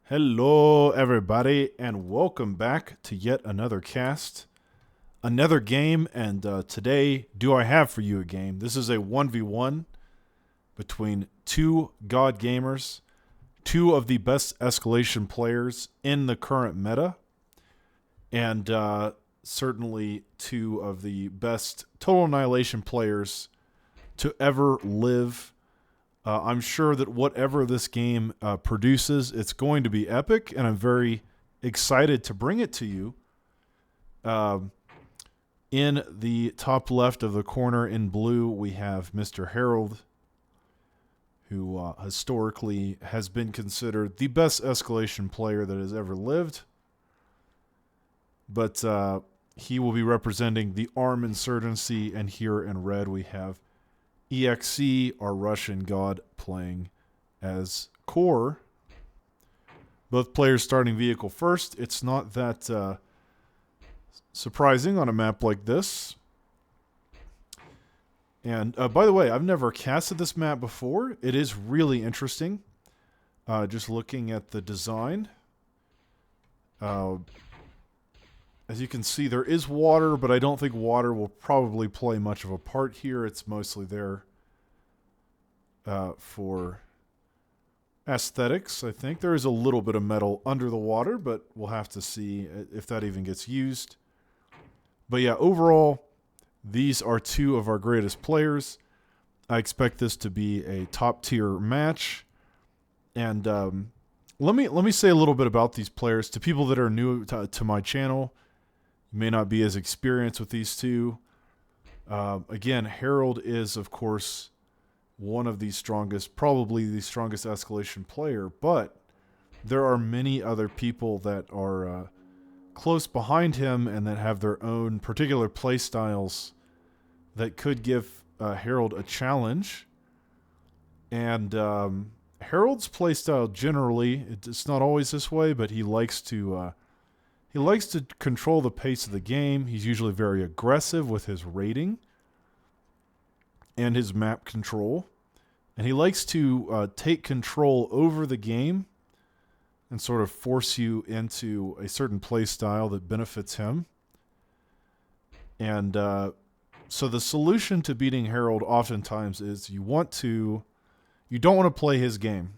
Hello, everybody, and welcome back to yet another cast, another game. And today, do I have for you a game? This is a 1v1 between two God gamers, two of the best escalation players in the current meta, and certainly two of the best total annihilation players to ever live. I'm sure that whatever this game produces, it's going to be epic, and I'm very excited to bring it to you. Um in the top left of the corner in blue, we have Mr. Harald, who historically has been considered the best escalation player that has ever lived. But he will be representing the ARM insurgency, and here in red we have EXE, our Russian god, playing as core. Both players starting vehicle first. It's not that surprising on a map like this. And by the way, I've never casted this map before. It is really interesting. Just looking at the design. As you can see, there is water, but I don't think water will probably play much of a part here. It's mostly there for aesthetics, I think. There is a little bit of metal under the water, but we'll have to see if that even gets used. But yeah, overall, these are two of our greatest players. I expect this to be a top-tier match. And let me say a little bit about these players. To people that are new to my channel, you may not be as experienced with these two. Again, Harald is, of course, one of the strongest, probably the strongest escalation player, but there are many other people that are close behind him and that have their own particular play styles that could give Harald a challenge. And Harald's play style generally, it's not always this way, but he likes to control the pace of the game. He's usually very aggressive with his raiding and his map control. And he likes to take control over the game and sort of force you into a certain play style that benefits him. And so the solution to beating Harald oftentimes is you don't want to play his game.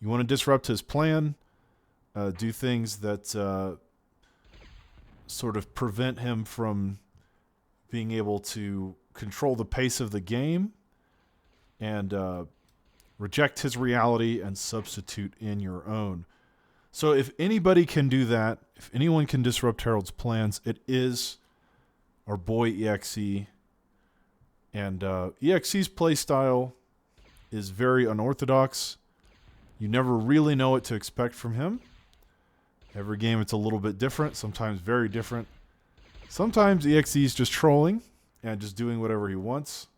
You want to disrupt his plan, do things that sort of prevent him from being able to control the pace of the game and reject his reality and substitute in your own. So if anybody can do that, if anyone can disrupt Harald's plans, it is our boy EXE. And EXE's playstyle is very unorthodox. You never really know what to expect from him. Every game it's a little bit different, sometimes very different. Sometimes EXE's just trolling and just doing whatever he wants.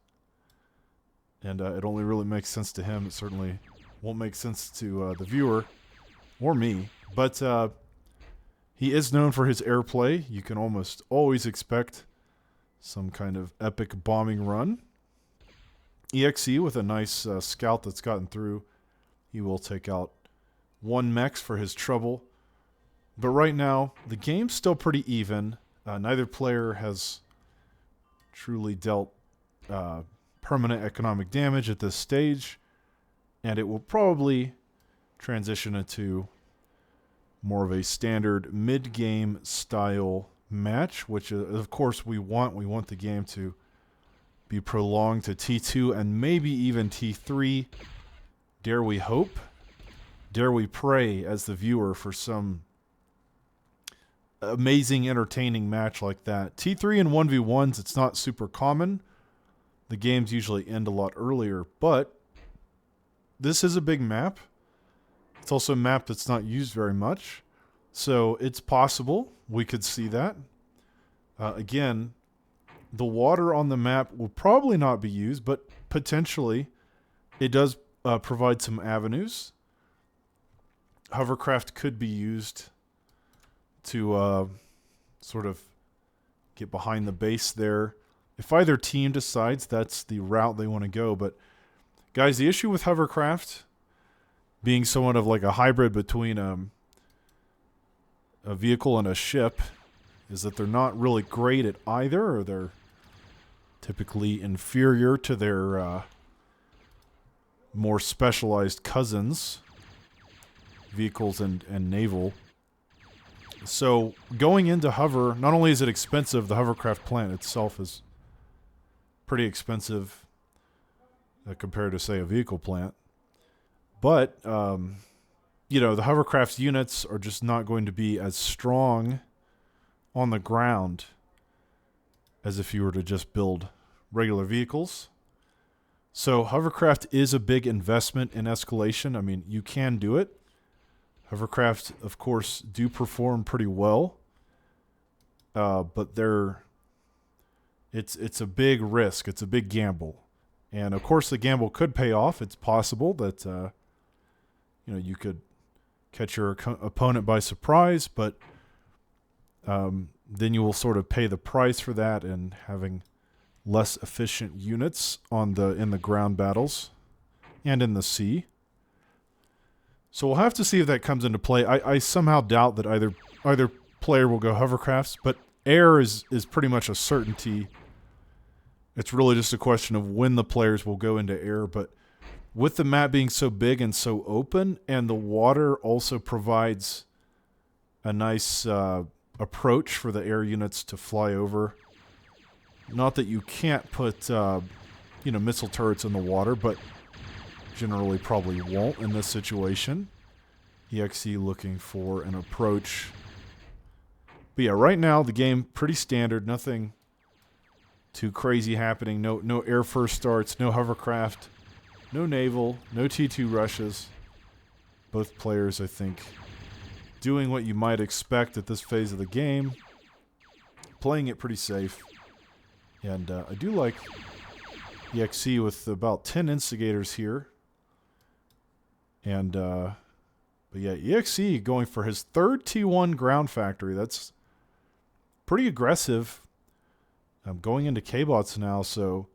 And it only really makes sense to him. It certainly won't make sense to the viewer or me. But he is known for his airplay. You can almost always expect some kind of epic bombing run. EXE with a nice scout that's gotten through. He will take out one mech for his trouble. But right now, the game's still pretty even. Neither player has truly dealt permanent economic damage at this stage. And it will probably transition into more of a standard mid-game style match, which of course we want. We want the game to be prolonged to T2 and maybe even T3. Dare we hope? Dare we pray as the viewer for some amazing, entertaining match like that? T3 and 1v1s, it's not super common. The games usually end a lot earlier, but this is a big map. It's also a map that's not used very much. So it's possible we could see that. Again, the water on the map will probably not be used, but potentially it does provide some avenues. Hovercraft could be used to sort of get behind the base there. If either team decides that's the route they want to go. But guys, the issue with hovercraft, being somewhat of like a hybrid between a vehicle and a ship is that they're not really great at either, or they're typically inferior to their more specialized cousins, vehicles and naval. So going into hover, not only is it expensive, the hovercraft plant itself is pretty expensive compared to, say, a vehicle plant. But, the hovercraft's units are just not going to be as strong on the ground as if you were to just build regular vehicles. So hovercraft is a big investment in Escalation. I mean, you can do it. Hovercraft, of course, do perform pretty well, but it's a big risk. It's a big gamble, and of course, the gamble could pay off. It's possible that you could catch your opponent by surprise, but then you will sort of pay the price for that and having less efficient units in the ground battles and in the sea. So we'll have to see if that comes into play. I somehow doubt that either player will go hovercrafts, but air is pretty much a certainty. It's really just a question of when the players will go into air. But with the map being so big and so open, and the water also provides a nice approach for the air units to fly over. Not that you can't put missile turrets in the water, but generally probably won't in this situation. EXE looking for an approach. But yeah, right now the game pretty standard, nothing too crazy happening. No air first starts, no hovercraft, no naval, no T2 rushes. Both players, I think, doing what you might expect at this phase of the game. Playing it pretty safe. And I do like EXE with about 10 instigators here. And, but yeah, EXE going for his third T1 ground factory. That's pretty aggressive. I'm going into K-bots now, so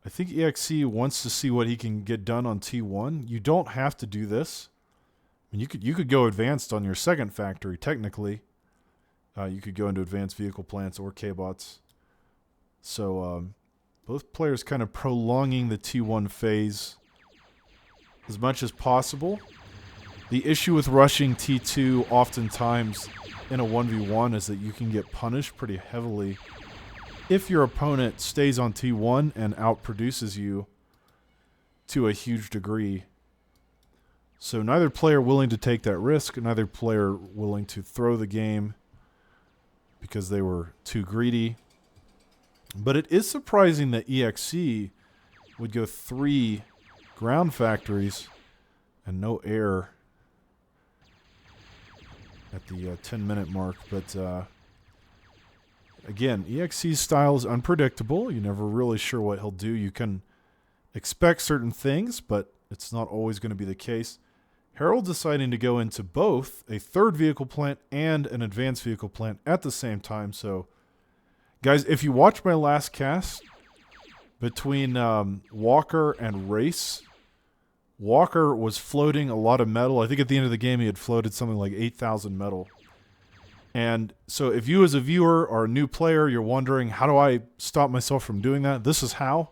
I think EXE wants to see what he can get done on T1. You don't have to do this. I mean, you could go advanced on your second factory, technically. You could go into advanced vehicle plants or K-bots. So both players kind of prolonging the T1 phase as much as possible. The issue with rushing T2 oftentimes in a 1v1 is that you can get punished pretty heavily if your opponent stays on T1 and outproduces you to a huge degree. So neither player willing to take that risk, neither player willing to throw the game because they were too greedy. But it is surprising that EXE would go 3 ground factories and no air at the 10-minute mark. But again, EXE's style is unpredictable. You're never really sure what he'll do. You can expect certain things, but it's not always going to be the case. Harald deciding to go into both a third vehicle plant and an advanced vehicle plant at the same time. So, guys, if you watch my last cast between Walker and Race, Walker was floating a lot of metal. I think at the end of the game he had floated something like 8,000 metal. And so if you as a viewer or a new player, you're wondering, how do I stop myself from doing that? This is how.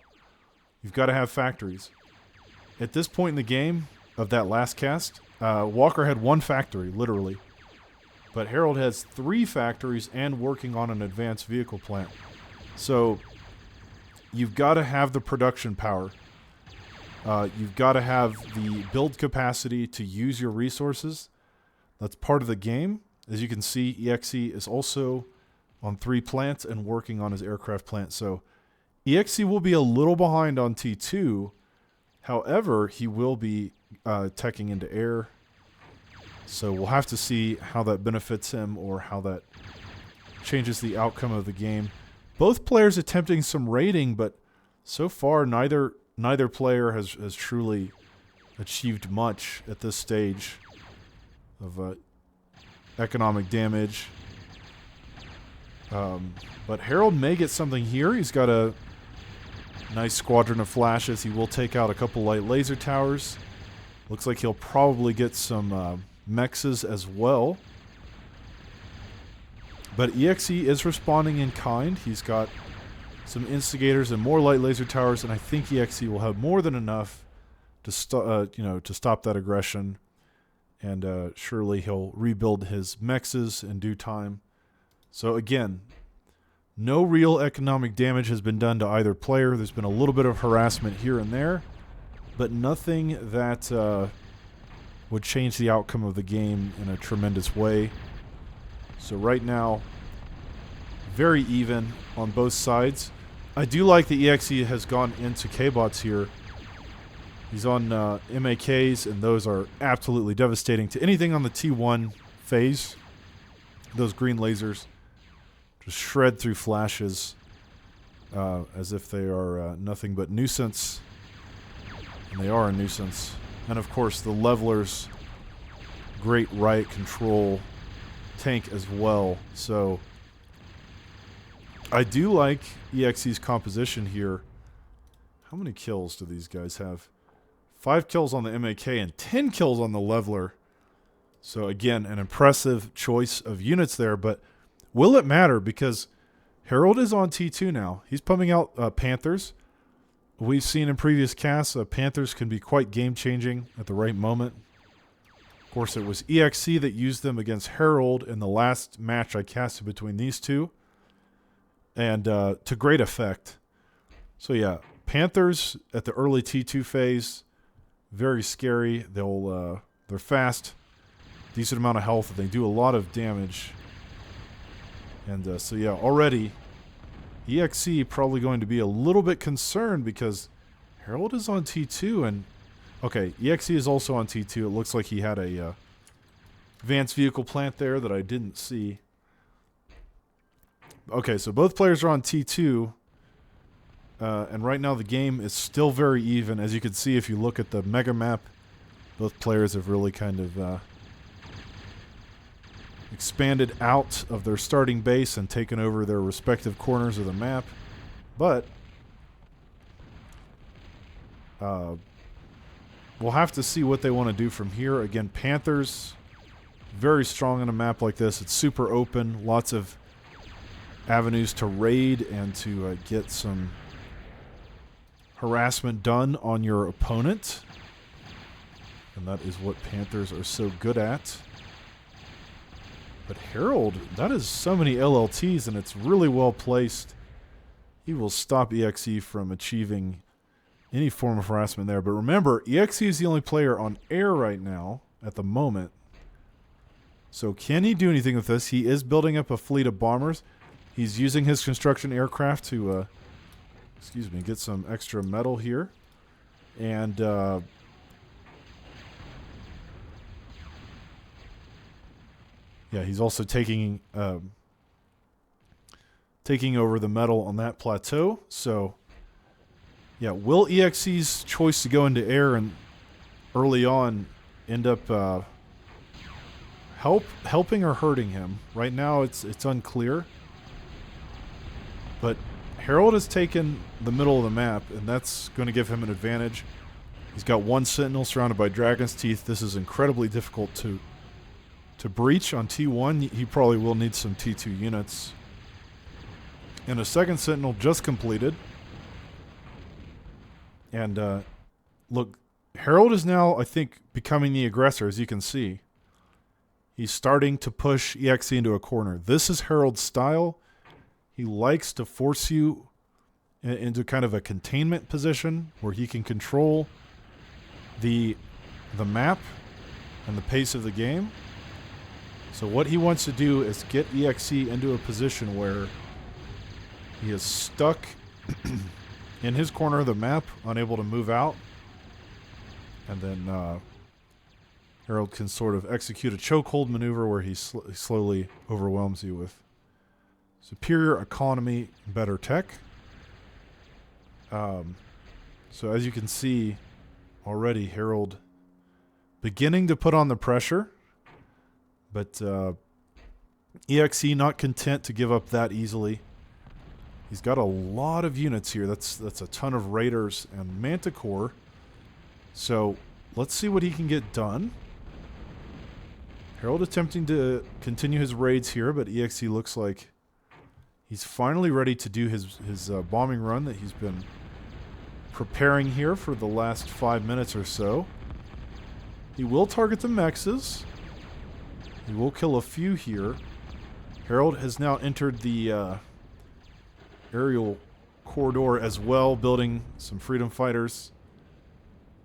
You've got to have factories. At this point in the game of that last cast, Walker had 1 factory, literally. But Harald has 3 factories and working on an advanced vehicle plant. So you've got to have the production power. You've got to have the build capacity to use your resources. That's part of the game. As you can see, EXE is also on 3 plants and working on his aircraft plant. So EXE will be a little behind on T2. However, he will be teching into air. So we'll have to see how that benefits him or how that changes the outcome of the game. Both players attempting some raiding, but so far neither player has truly achieved much at this stage of economic damage. But Harald may get something here. He's got a nice squadron of flashes. He will take out a couple light laser towers. Looks like he'll probably get some mexes as well. But EXE is responding in kind. He's got some instigators and more light laser towers, and I think EXE will have more than enough to to stop that aggression. And surely he'll rebuild his mexes in due time. So again, no real economic damage has been done to either player. There's been a little bit of harassment here and there, but nothing that would change the outcome of the game in a tremendous way. So right now, very even on both sides. I do like the EXE has gone into K-bots here. He's on MAKs, and those are absolutely devastating to anything on the T1 phase. Those green lasers just shred through flashes as if they are nothing but nuisance. And they are a nuisance. And of course, the levelers, great riot control tank as well. So I do like EXE's composition here. How many kills do these guys have? 5 kills on the MAK and 10 kills on the leveler. So again, an impressive choice of units there. But will it matter? Because Harald is on T2 now. He's pumping out Panthers. We've seen in previous casts, Panthers can be quite game-changing at the right moment. Of course, it was EXE that used them against Harald in the last match I casted between these two. And to great effect. So yeah, Panthers at the early T2 phase, very scary. They're fast, decent amount of health, and they do a lot of damage. And so yeah, already EXE probably going to be a little bit concerned because Harald is on T2, and okay, EXE is also on T2. It looks like he had a advanced vehicle plant there that I didn't see. Okay, so both players are on T2, and right now the game is still very even. As you can see, if you look at the mega map, both players have really kind of expanded out of their starting base and taken over their respective corners of the map. But we'll have to see what they want to do from here. Again, Panthers, very strong on a map like this. It's super open, lots of avenues to raid and to get some harassment done on your opponent. And that is what Panthers are so good at. But Harald, that is so many LLTs, and it's really well placed. He will stop EXE from achieving any form of harassment there. But remember, EXE is the only player on air right now at the moment. So can he do anything with this? He is building up a fleet of bombers. He's using his construction aircraft to, get some extra metal here. And yeah, he's also taking over the metal on that plateau. So yeah, will EXE's choice to go into air and early on end up helping or hurting him? Right now it's unclear. But Harald has taken the middle of the map, and that's going to give him an advantage. He's got one Sentinel surrounded by Dragon's Teeth. This is incredibly difficult to breach on T1. He probably will need some T2 units. And a second Sentinel just completed. And look, Harald is now, I think, becoming the aggressor, as you can see. He's starting to push EXE into a corner. This is Harald's style. He likes to force you into kind of a containment position where he can control the map and the pace of the game. So what he wants to do is get EXE into a position where he is stuck in his corner of the map, unable to move out. And then Harald can sort of execute a chokehold maneuver where he slowly overwhelms you with superior economy, better tech. So as you can see already, Harald beginning to put on the pressure, but EXE not content to give up that easily. He's got a lot of units here. That's a ton of Raiders and Manticore. So let's see what he can get done. Harald attempting to continue his raids here, but EXE looks like he's finally ready to do his bombing run that he's been preparing here for the last 5 minutes or so. He will target the mexes. He will kill a few here. Harald has now entered the aerial corridor as well, building some freedom fighters.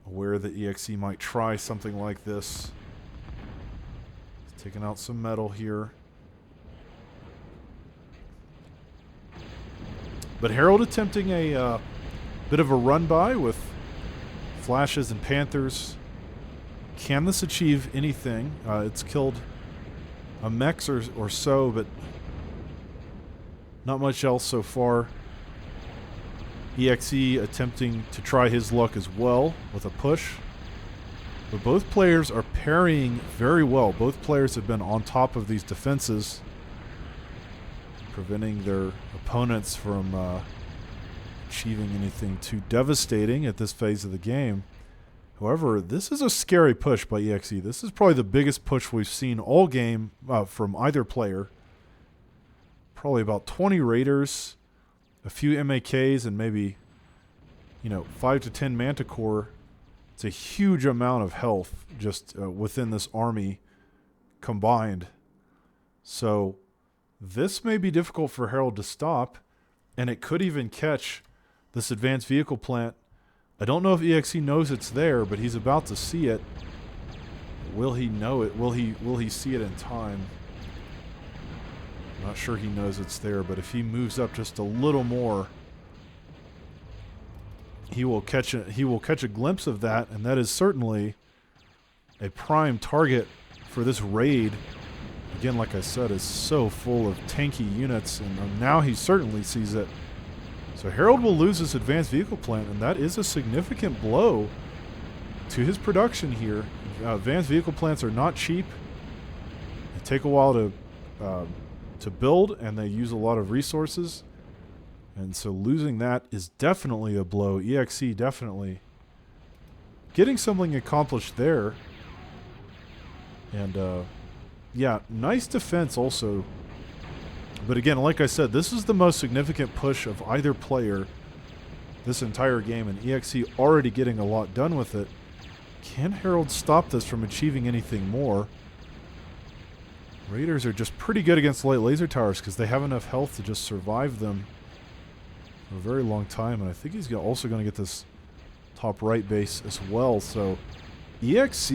Aware that EXE might try something like this. He's taking out some metal here. But Harald attempting a bit of a run-by with flashes and panthers. Can this achieve anything? It's killed a mech or so, but not much else so far. EXE attempting to try his luck as well with a push. But both players are parrying very well. Both players have been on top of these defenses, preventing their opponents from achieving anything too devastating at this phase of the game. However, this is a scary push by EXE. This is probably the biggest push we've seen all game from either player. Probably about 20 raiders, a few MAKs, and maybe 5 to 10 Manticore. It's a huge amount of health just within this army combined. So this may be difficult for Harald to stop, and it could even catch this advanced vehicle plant. I don't know if EXE knows it's there, but he's about to see it. Will he know it? Will he see it in time? I'm not sure he knows it's there, but if he moves up just a little more, he will catch a glimpse of that, and that is certainly a prime target for this raid. Again, like I said, is so full of tanky units, and now he certainly sees it. So Harald will lose his advanced vehicle plant, and that is a significant blow to his production here. Advanced vehicle plants are not cheap. They take a while to build, and they use a lot of resources. And so losing that is definitely a blow. EXE definitely getting something accomplished there. And yeah, nice defense also. But again, like I said, this is the most significant push of either player this entire game, and EXE already getting a lot done with it. Can Harald stop this from achieving anything more? Raiders are just pretty good against light laser towers because they have enough health to just survive them for a very long time. And I think he's also going to get this top right base as well. So EXE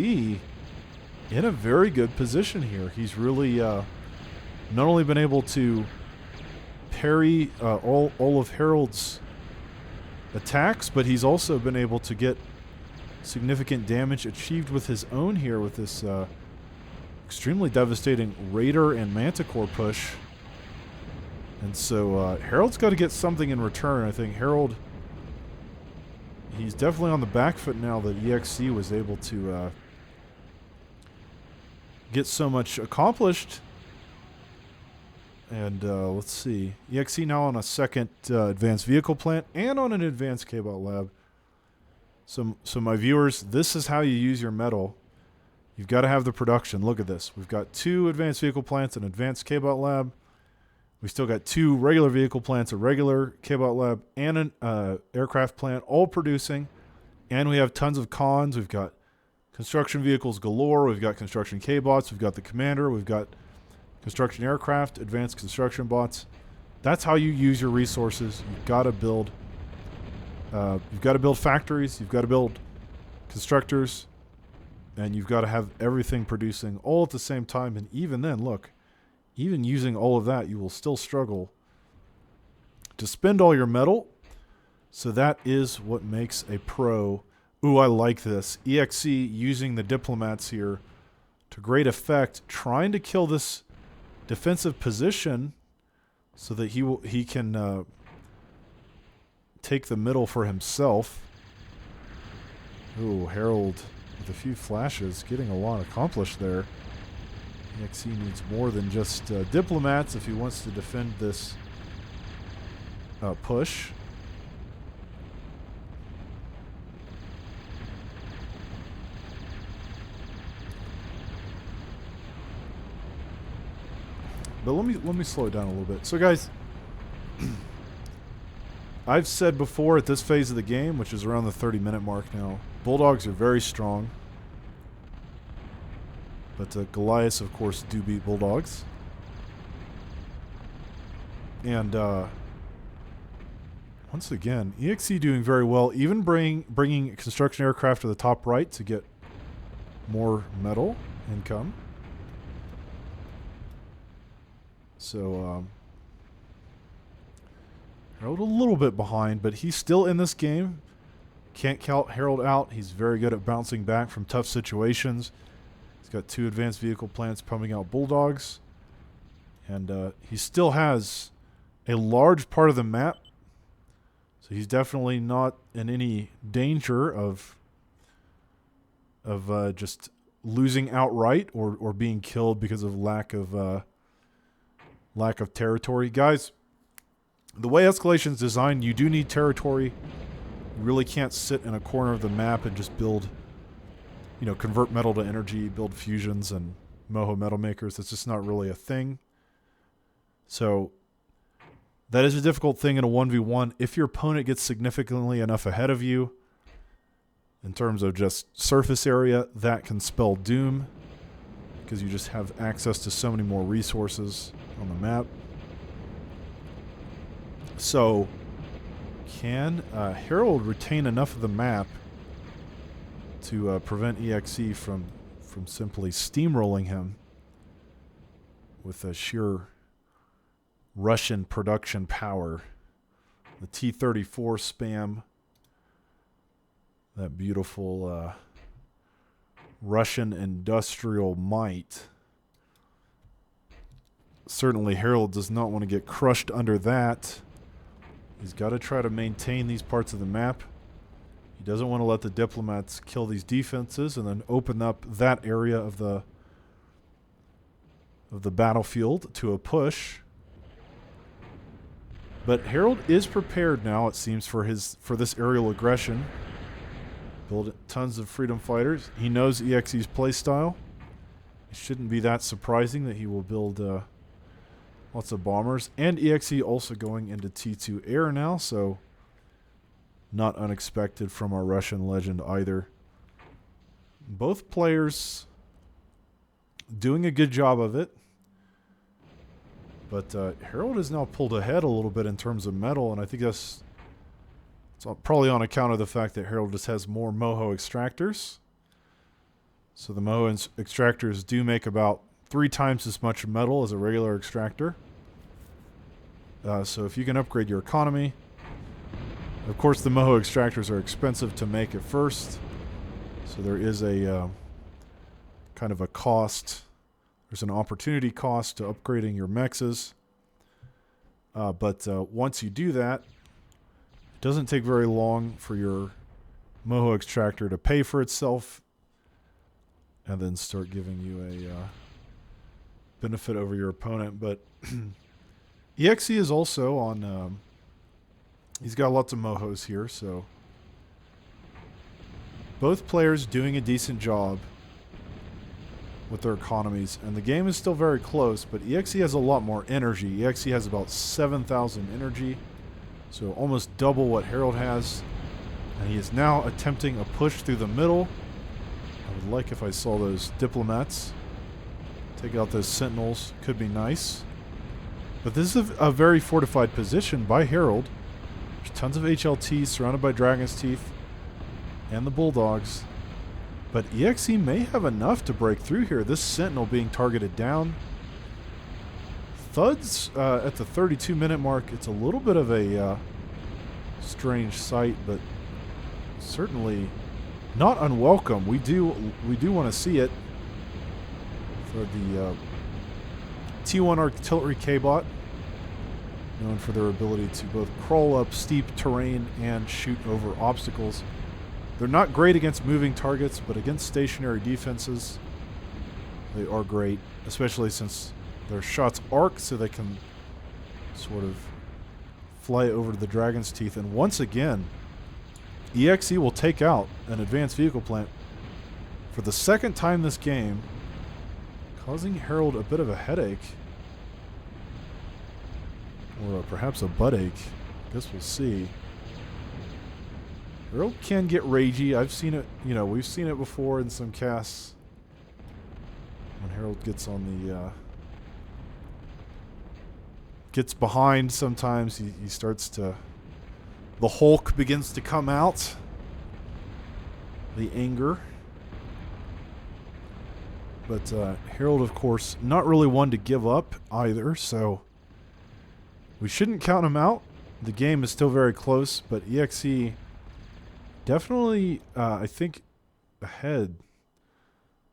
in a very good position here. He's really not only been able to parry all of Harald's attacks, but he's also been able to get significant damage achieved with his own here with this extremely devastating Raider and Manticore push. And so Harald's got to get something in return. I think Harald, he's definitely on the back foot now that EXE was able to get so much accomplished. And let's see. EXE now on a second advanced vehicle plant and on an advanced K-Bot lab. So my viewers, this is how you use your metal. You've got to have the production. Look at this. We've got 2 advanced vehicle plants, an advanced K-Bot lab. We still got 2 regular vehicle plants, a regular K-Bot lab, and an aircraft plant, all producing. And we have tons of cons. We've got construction vehicles galore. We've got construction K-Bots. We've got the commander. We've got construction aircraft, advanced construction bots. That's how you use your resources. You've got to build. You've got to build factories. You've got to build constructors. And you've got to have everything producing all at the same time. And even then, look, even using all of that, you will still struggle to spend all your metal. So that is what makes a pro. Ooh, I like this. EXE using the diplomats here to great effect, trying to kill this defensive position so that he can take the middle for himself. Ooh, Harald with a few flashes, getting a lot accomplished there. EXE needs more than just diplomats if he wants to defend this push. But let me slow it down a little bit. So guys, I've said before at this phase of the game, which is around the 30-minute mark now, Bulldogs are very strong. But Goliaths, of course, do beat Bulldogs. And once again, EXE doing very well, even bringing construction aircraft to the top right to get more metal income. So Harold a little bit behind, but he's still in this game. Can't count Harold out. He's very good at bouncing back from tough situations. He's got 2 advanced vehicle plants pumping out Bulldogs. And he still has a large part of the map. So he's definitely not in any danger of just losing outright or being killed because of lack of territory. Guys, the way Escalation is designed, you do need territory. You really can't sit in a corner of the map and just build, convert metal to energy, build fusions and Moho metal makers. That's just not really a thing. So that is a difficult thing in a 1v1. If your opponent gets significantly enough ahead of you in terms of just surface area, that can spell doom because you just have access to so many more resources on the map. So can Harold retain enough of the map to prevent EXE from simply steamrolling him with a sheer Russian production power? The T-34 spam, that beautiful Russian industrial might. Certainly Harold does not want to get crushed under that. He's got to try to maintain these parts of the map. He doesn't want to let the diplomats kill these defenses and then open up that area of the battlefield to a push. But Harold is prepared now, it seems, for this aerial aggression. Build tons of freedom fighters. He knows EXE's playstyle. It shouldn't be that surprising that he will build lots of bombers. And EXE also going into T2 air now, so not unexpected from our Russian legend either. Both players doing a good job of it. But Harold has now pulled ahead a little bit in terms of metal, and I think it's probably on account of the fact that Harold just has more Moho extractors. So the Moho extractors do make about 3 times as much metal as a regular extractor. So if you can upgrade your economy, of course the Moho extractors are expensive to make at first. So there is a kind of a cost. There's an opportunity cost to upgrading your mexes. But once you do that, it doesn't take very long for your Moho extractor to pay for itself and then start giving you a benefit over your opponent. But EXE is also on... he's got lots of Mohos here, so... both players doing a decent job with their economies, and the game is still very close, but EXE has a lot more energy. EXE has about 7,000 energy, so almost double what Harold has, and he is now attempting a push through the middle. I would like if I saw those diplomats take out those sentinels. Could be nice. But this is a very fortified position by Harold. There's tons of HLTs surrounded by Dragon's Teeth and the Bulldogs. But EXE may have enough to break through here. This sentinel being targeted down. Thuds at the 32-minute mark. It's a little bit of a strange sight, but certainly not unwelcome. We do want to see it for the T1 artillery K-bot, known for their ability to both crawl up steep terrain and shoot over obstacles. They're not great against moving targets, but against stationary defenses, they are great, especially since their shots arc, so they can sort of fly over to the Dragon's Teeth. And once again, EXE will take out an advanced vehicle plant for the second time this game, causing Harold a bit of a headache. Or perhaps a butt ache. Guess we'll see. Harald can get ragey. I've seen it, we've seen it before in some casts. When Harald gets on the... gets behind sometimes, he starts to... The Hulk begins to come out. The anger. But Harald, of course, not really one to give up either, so... We shouldn't count him out. The game is still very close, but EXE definitely, I think, ahead.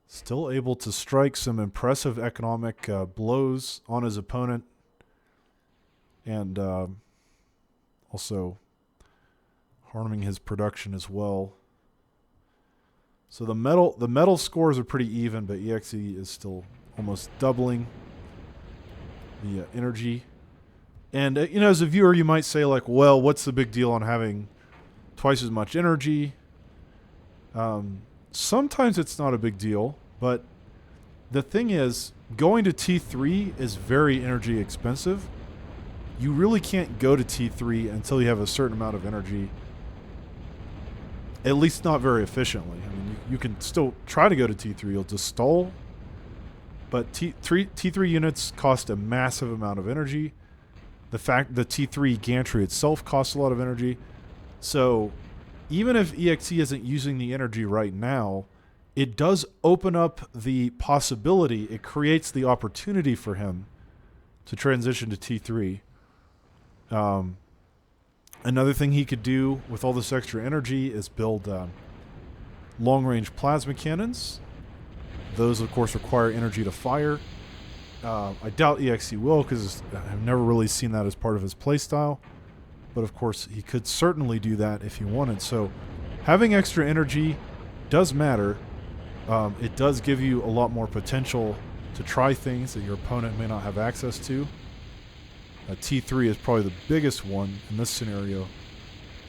Still able to strike some impressive economic blows on his opponent. And also harming his production as well. So the metal scores are pretty even, but EXE is still almost doubling the energy. And, as a viewer, you might say, like, well, what's the big deal on having twice as much energy? Sometimes it's not a big deal, but the thing is, going to T3 is very energy expensive. You really can't go to T3 until you have a certain amount of energy, at least not very efficiently. I mean, you can still try to go to T3, you'll just stall, but T3 units cost a massive amount of energy. The fact the T3 gantry itself costs a lot of energy. So even if EXE isn't using the energy right now, it does open up the possibility, it creates the opportunity for him to transition to T3. Another thing he could do with all this extra energy is build long-range plasma cannons. Those, of course, require energy to fire. I doubt EXE will, because I've never really seen that as part of his playstyle. But of course, he could certainly do that if he wanted. So having extra energy does matter. It does give you a lot more potential to try things that your opponent may not have access to. T3 is probably the biggest one in this scenario.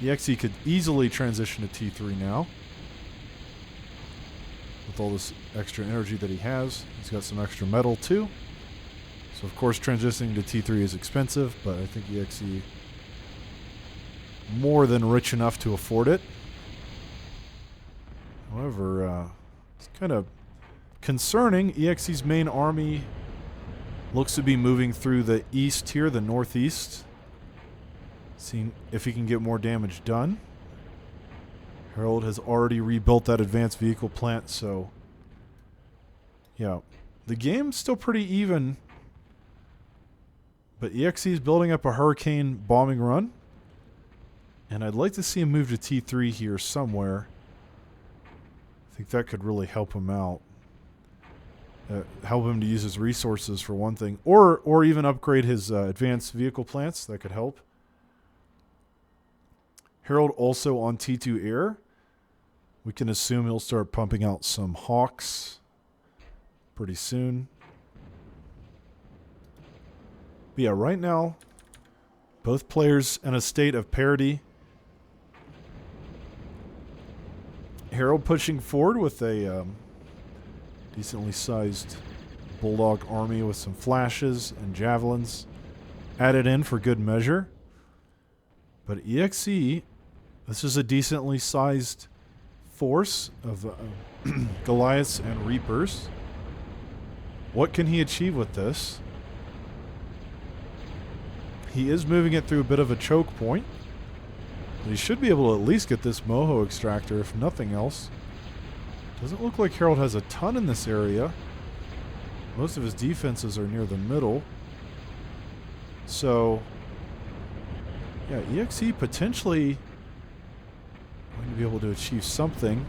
EXE could easily transition to T3 now. With all this extra energy that he has. He's got some extra metal too. So of course transitioning to T3 is expensive, but I think EXE more than rich enough to afford it. However, it's kind of concerning. EXE's main army looks to be moving through the east here, the northeast. Seeing if he can get more damage done. Harald has already rebuilt that advanced vehicle plant, so yeah. The game's still pretty even. But EXE is building up a hurricane bombing run. And I'd like to see him move to T3 here somewhere. I think that could really help him out. Help him to use his resources for one thing. Or even upgrade his advanced vehicle plants. That could help. Harald also on T2 air. We can assume he'll start pumping out some Hawks pretty soon. But yeah, right now, both players in a state of parity. Harald pushing forward with a decently sized Bulldog army with some flashes and javelins added in for good measure. But EXE, this is a decently sized force of Goliaths and Reapers. What can he achieve with this? He is moving it through a bit of a choke point. But he should be able to at least get this Moho extractor, if nothing else. Doesn't look like Harald has a ton in this area. Most of his defenses are near the middle. So, yeah, EXE potentially going to be able to achieve something.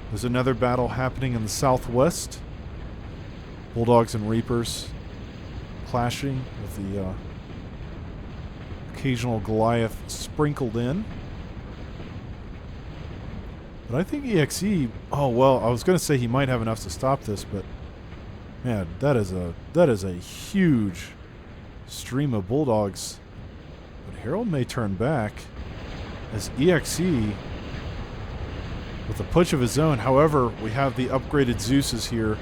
There's another battle happening in the southwest. Bulldogs and Reapers clashing with the occasional Goliath sprinkled in. But I think EXE, oh well, I was going to say he might have enough to stop this, but man, that is a huge stream of Bulldogs. But Harald may turn back as EXE with a push of his own. However, we have the upgraded Zeuses here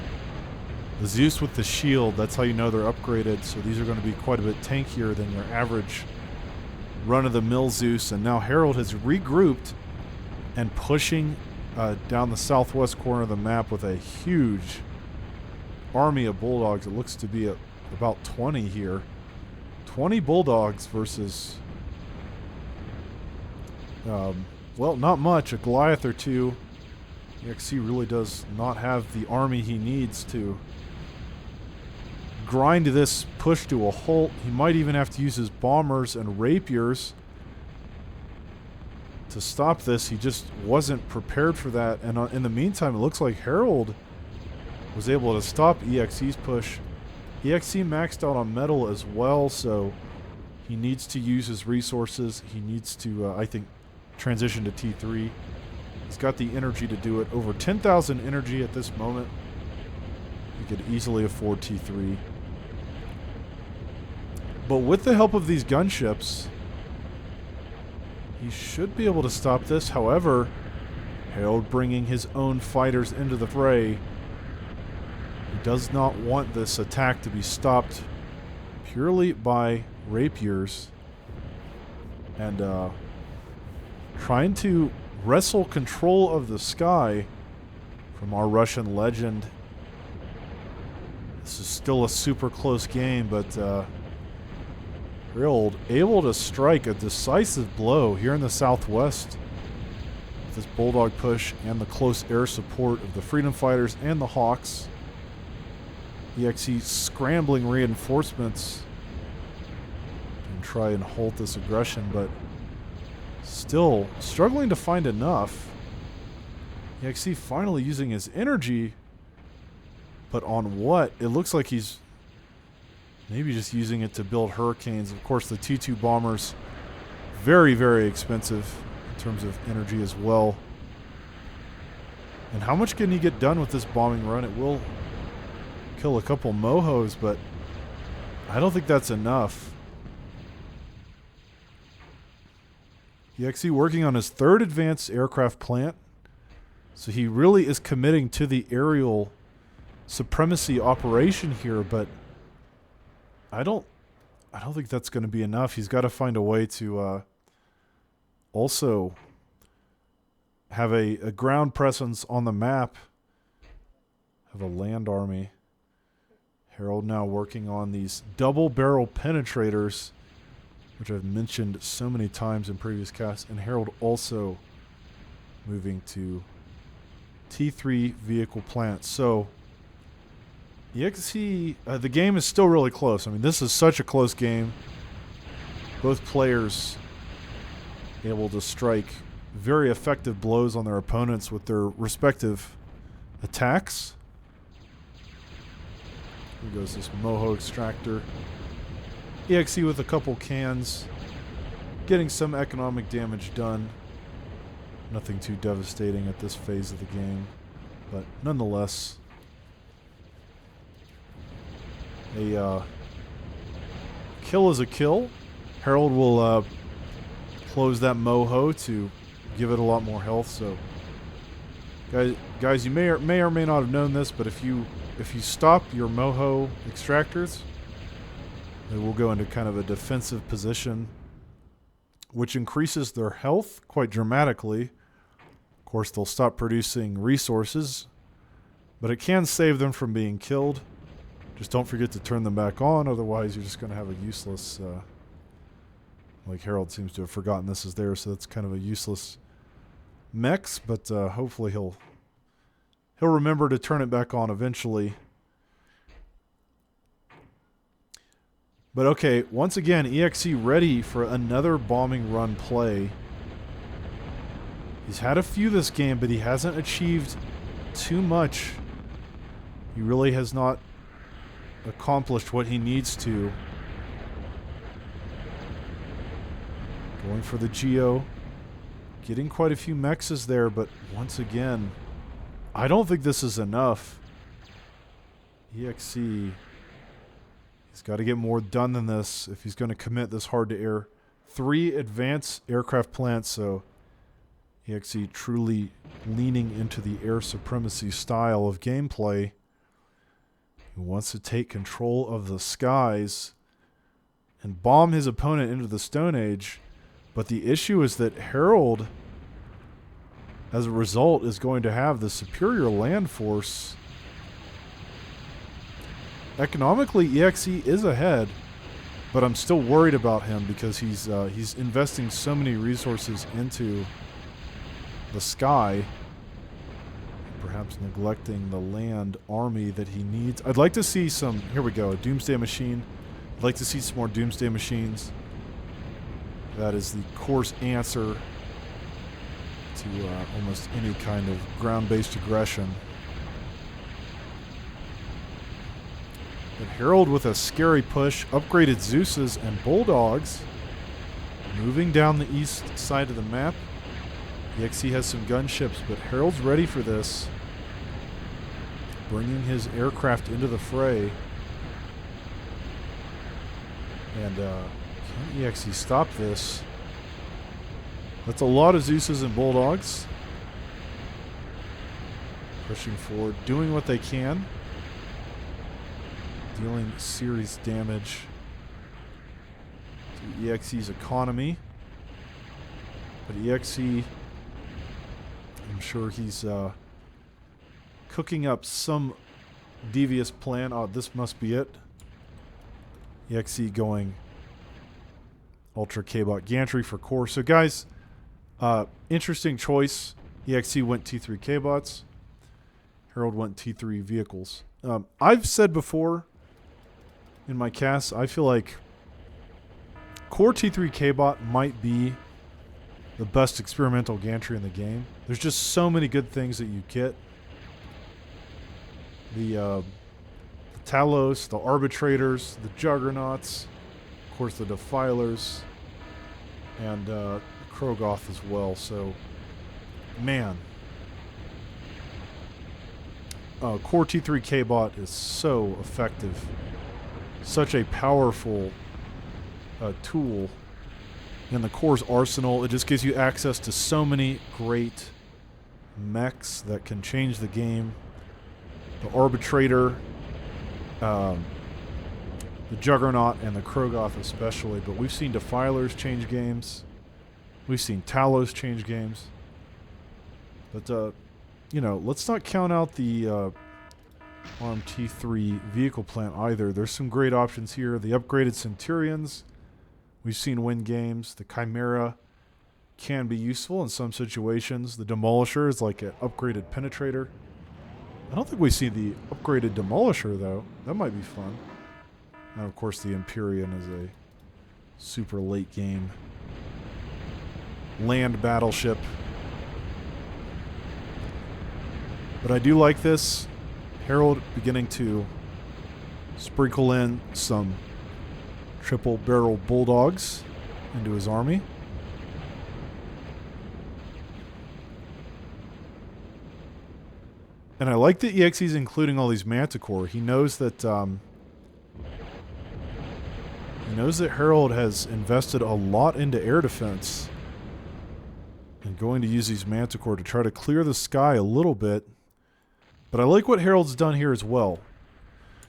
The Zeus with the shield, that's how you know they're upgraded. So these are going to be quite a bit tankier than your average run-of-the-mill Zeus. And now Harald has regrouped and pushing down the southwest corner of the map with a huge army of bulldogs. It looks to be about 20 here. 20 bulldogs versus, well, not much. A Goliath or two. EXC really does not have the army he needs to grind this push to a halt. He might even have to use his bombers and rapiers to stop this. He just wasn't prepared for that. And in the meantime, it looks like Harald was able to stop EXC's push. EXC maxed out on metal as well, so he needs to use his resources. He needs to, I think, transition to T3. He's got the energy to do it. Over 10,000 energy at this moment. He could easily afford T3. But with the help of these gunships, he should be able to stop this. However, Harald bringing his own fighters into the fray. He does not want this attack to be stopped purely by rapiers. And trying to wrestle control of the sky from our Russian legend. This is still a super close game, but Harald able to strike a decisive blow here in the southwest with this bulldog push and the close air support of the freedom fighters and the Hawks. EXE scrambling reinforcements and try and halt this aggression, but still struggling to find enough. EXE finally using his energy, but on what? It looks like he's maybe just using it to build hurricanes. Of course, the T2 bombers, very, very expensive in terms of energy as well. And how much can he get done with this bombing run? It will kill a couple mohos, but I don't think that's enough. EXE working on his third advanced aircraft plant. So he really is committing to the aerial supremacy operation here, but I don't think that's going to be enough. He's got to find a way to also have a ground presence on the map, have a land army. Harald now working on these double barrel penetrators, which I've mentioned so many times in previous casts, and Harald also moving to T3 vehicle plants. So EXE, the game is still really close. I mean, this is such a close game. Both players able to strike very effective blows on their opponents with their respective attacks. Here goes this Moho extractor. EXE with a couple cans, getting some economic damage done. Nothing too devastating at this phase of the game, but nonetheless, a kill is a kill. Harald will close that Moho to give it a lot more health. So, guys, you may or may not have known this, but if you stop your Moho extractors, they will go into kind of a defensive position, which increases their health quite dramatically. Of course, they'll stop producing resources, but it can save them from being killed. Just don't forget to turn them back on, otherwise you're just going to have a useless, like Harald seems to have forgotten this is there, so that's kind of a useless mechs, but hopefully he'll remember to turn it back on eventually. But okay, once again, EXE ready for another bombing run play. He's had a few this game, but he hasn't achieved too much. He really has not accomplished what he needs to. Going for the Geo. Getting quite a few mexes there, but once again, I don't think this is enough. EXE, he's got to get more done than this if he's going to commit this hard to air. 3 advanced aircraft plants, so EXE truly leaning into the air supremacy style of gameplay. He who wants to take control of the skies and bomb his opponent into the Stone Age. But the issue is that Harald, as a result, is going to have the superior land force. Economically, EXE is ahead, but I'm still worried about him because he's investing so many resources into the sky, perhaps neglecting the land army that he needs. I'd like to see some... Here we go, a Doomsday Machine. I'd like to see some more Doomsday Machines. That is the course answer to almost any kind of ground-based aggression. But Harald with a scary push, upgraded Zeus's and Bulldogs, moving down the east side of the map. EXE has some gunships, but Harald's ready for this, bringing his aircraft into the fray. And can EXE stop this? That's a lot of Zeus's and Bulldogs. Pushing forward, doing what they can. Dealing serious damage to EXE's economy. But EXE, I'm sure he's cooking up some devious plan. Oh, this must be it. EXE going Ultra K-Bot Gantry for core. So guys, interesting choice. EXE went T3 K-Bots. Harald went T3 vehicles. I've said before in my casts, I feel like core T3 K-Bot might be the best experimental gantry in the game. There's just so many good things that you get. The Talos, the Arbitrators, the Juggernauts, of course the Defilers, and Krogoth as well. So, man. Core T3 K-Bot is so effective. Such a powerful tool in the core's arsenal. It just gives you access to so many great mechs that can change the game. The Arbitrator, the Juggernaut, and the Krogoth especially. But we've seen Defilers change games. We've seen Talos change games. But, you know, let's not count out the ARM T3 vehicle plant either. There's some great options here. The upgraded Centurions, we've seen win games. The Chimera can be useful in some situations. The Demolisher is like an upgraded Penetrator. I don't think we see the upgraded Demolisher, though. That might be fun. And, of course, the Empyrean is a super late game land battleship. But I do like this. Harald beginning to sprinkle in some triple barrel Bulldogs into his army. And I like that EXE's including all these Manticore. He knows that Harald has invested a lot into air defense and going to use these Manticore to try to clear the sky a little bit. But I like what Harald's done here as well.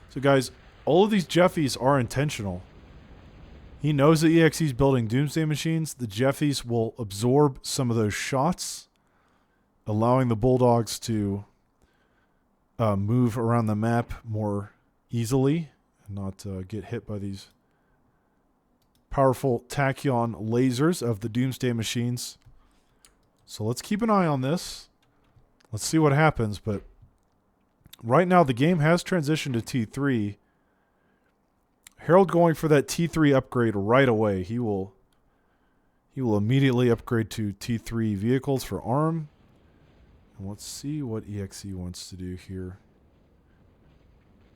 So guys, all of these Jeffies are intentional. He knows that EXE's building Doomsday Machines. The Jeffies will absorb some of those shots, allowing the Bulldogs to move around the map more easily and not get hit by these powerful tachyon lasers of the Doomsday Machines. So let's keep an eye on this. Let's see what happens. But right now the game has transitioned to T3. Harald going for that T3 upgrade right away. He will immediately upgrade to T3 vehicles for ARM. And let's see what EXE wants to do here.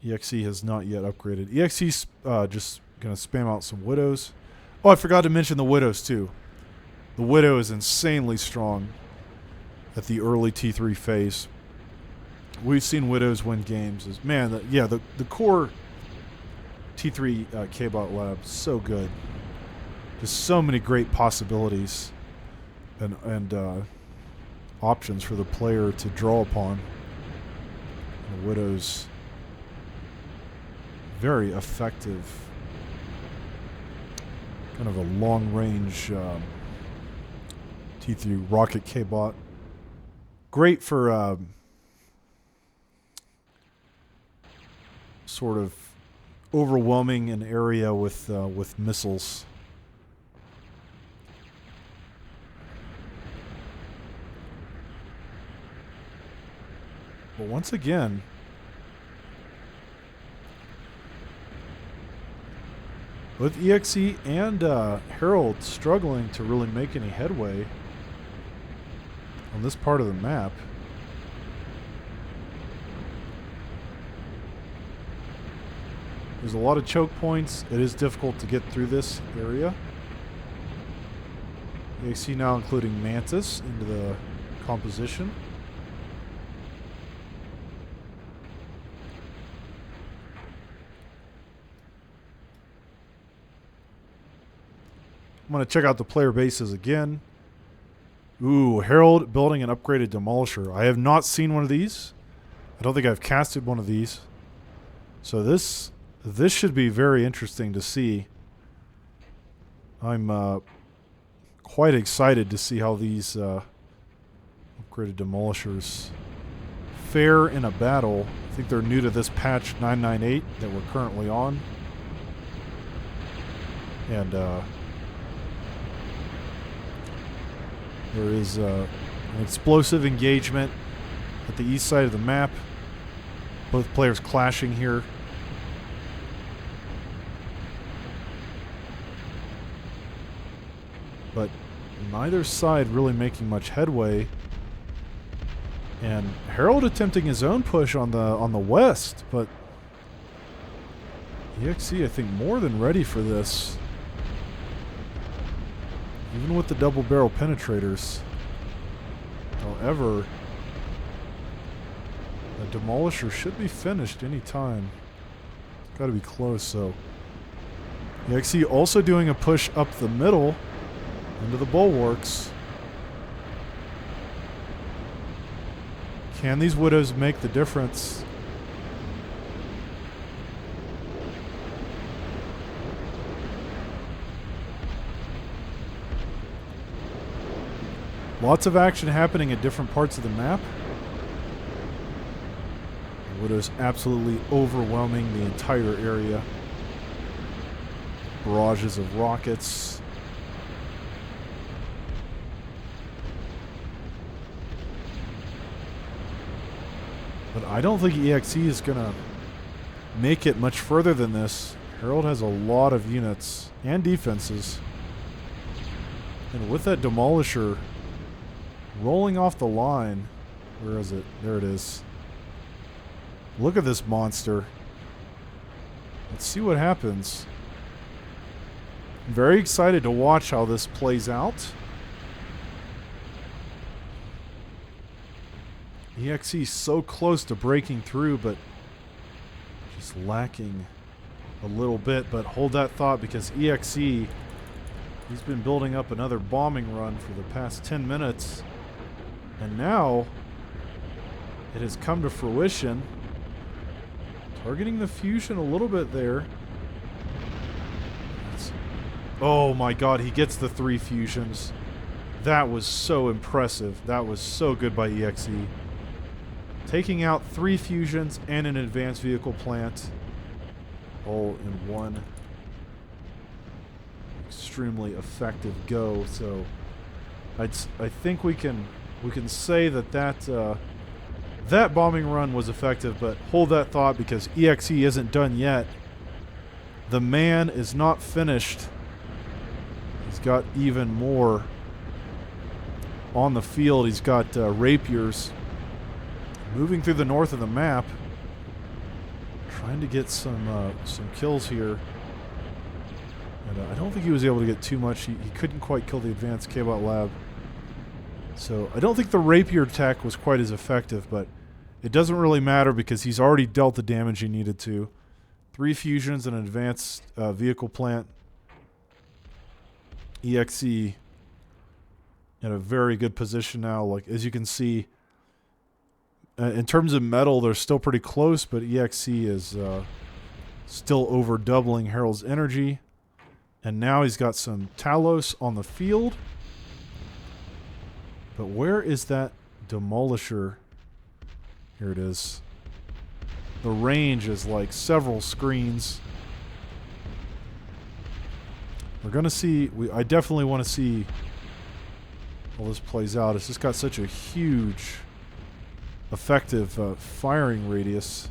EXE has not yet upgraded. EXE's just going to spam out some Widows. Oh, I forgot to mention the Widows too. The Widow is insanely strong at the early T3 phase. We've seen Widows win games. The core T3 K-Bot lab, so good. Just so many great possibilities and options for the player to draw upon. The Widows very effective, kind of a long-range T3 rocket K-bot. Great for sort of overwhelming an area with missiles. But once again, both EXE and Harald struggling to really make any headway on this part of the map. There's a lot of choke points. It is difficult to get through this area. EXE now including Mantis into the composition. I'm going to check out the player bases again. Ooh, Harald building an upgraded Demolisher. I have not seen one of these. I don't think I've casted one of these. So this should be very interesting to see. I'm quite excited to see how these upgraded Demolishers fare in a battle. I think they're new to this patch 998 that we're currently on. And there is an explosive engagement at the east side of the map. Both players clashing here. But neither side really making much headway. And Harald attempting his own push on the west, but EXE I think more than ready for this. Even with the double barrel penetrators. However, the Demolisher should be finished any time. It's got to be close, so EXE also doing a push up the middle into the bulwarks. Can these Widows make the difference? Lots of action happening at different parts of the map. The Widow's absolutely overwhelming the entire area. Barrages of rockets. But I don't think EXE is going to make it much further than this. Harald has a lot of units and defenses. And with that Demolisher rolling off the line. Where is it? There it is. Look at this monster. Let's see what happens. I'm very excited to watch how this plays out. EXE so close to breaking through, but just lacking a little bit. But hold that thought, because EXE, he's been building up another bombing run for the past 10 minutes. And now it has come to fruition. Targeting the fusion a little bit there. Oh my god, he gets the 3 fusions. That was so impressive. That was so good by EXE. Taking out 3 fusions and an advanced vehicle plant all in one extremely effective go. So I think we can say that bombing run was effective, but hold that thought, because EXE isn't done yet. The man is not finished. He's got even more on the field. He's got rapiers moving through the north of the map, trying to get some kills here. And I don't think he was able to get too much. He couldn't quite kill the advanced K-Bot lab. So I don't think the rapier attack was quite as effective, but it doesn't really matter because he's already dealt the damage he needed to. 3 fusions and an advanced vehicle plant. EXE in a very good position now. Like, as you can see, in terms of metal, they're still pretty close, but EXE is Still over doubling Harald's energy. And now he's got some Talos on the field. But where is that Demolisher? Here it is. The range is like several screens. We're going to see... I definitely want to see how this plays out. It's just got such a huge, effective firing radius.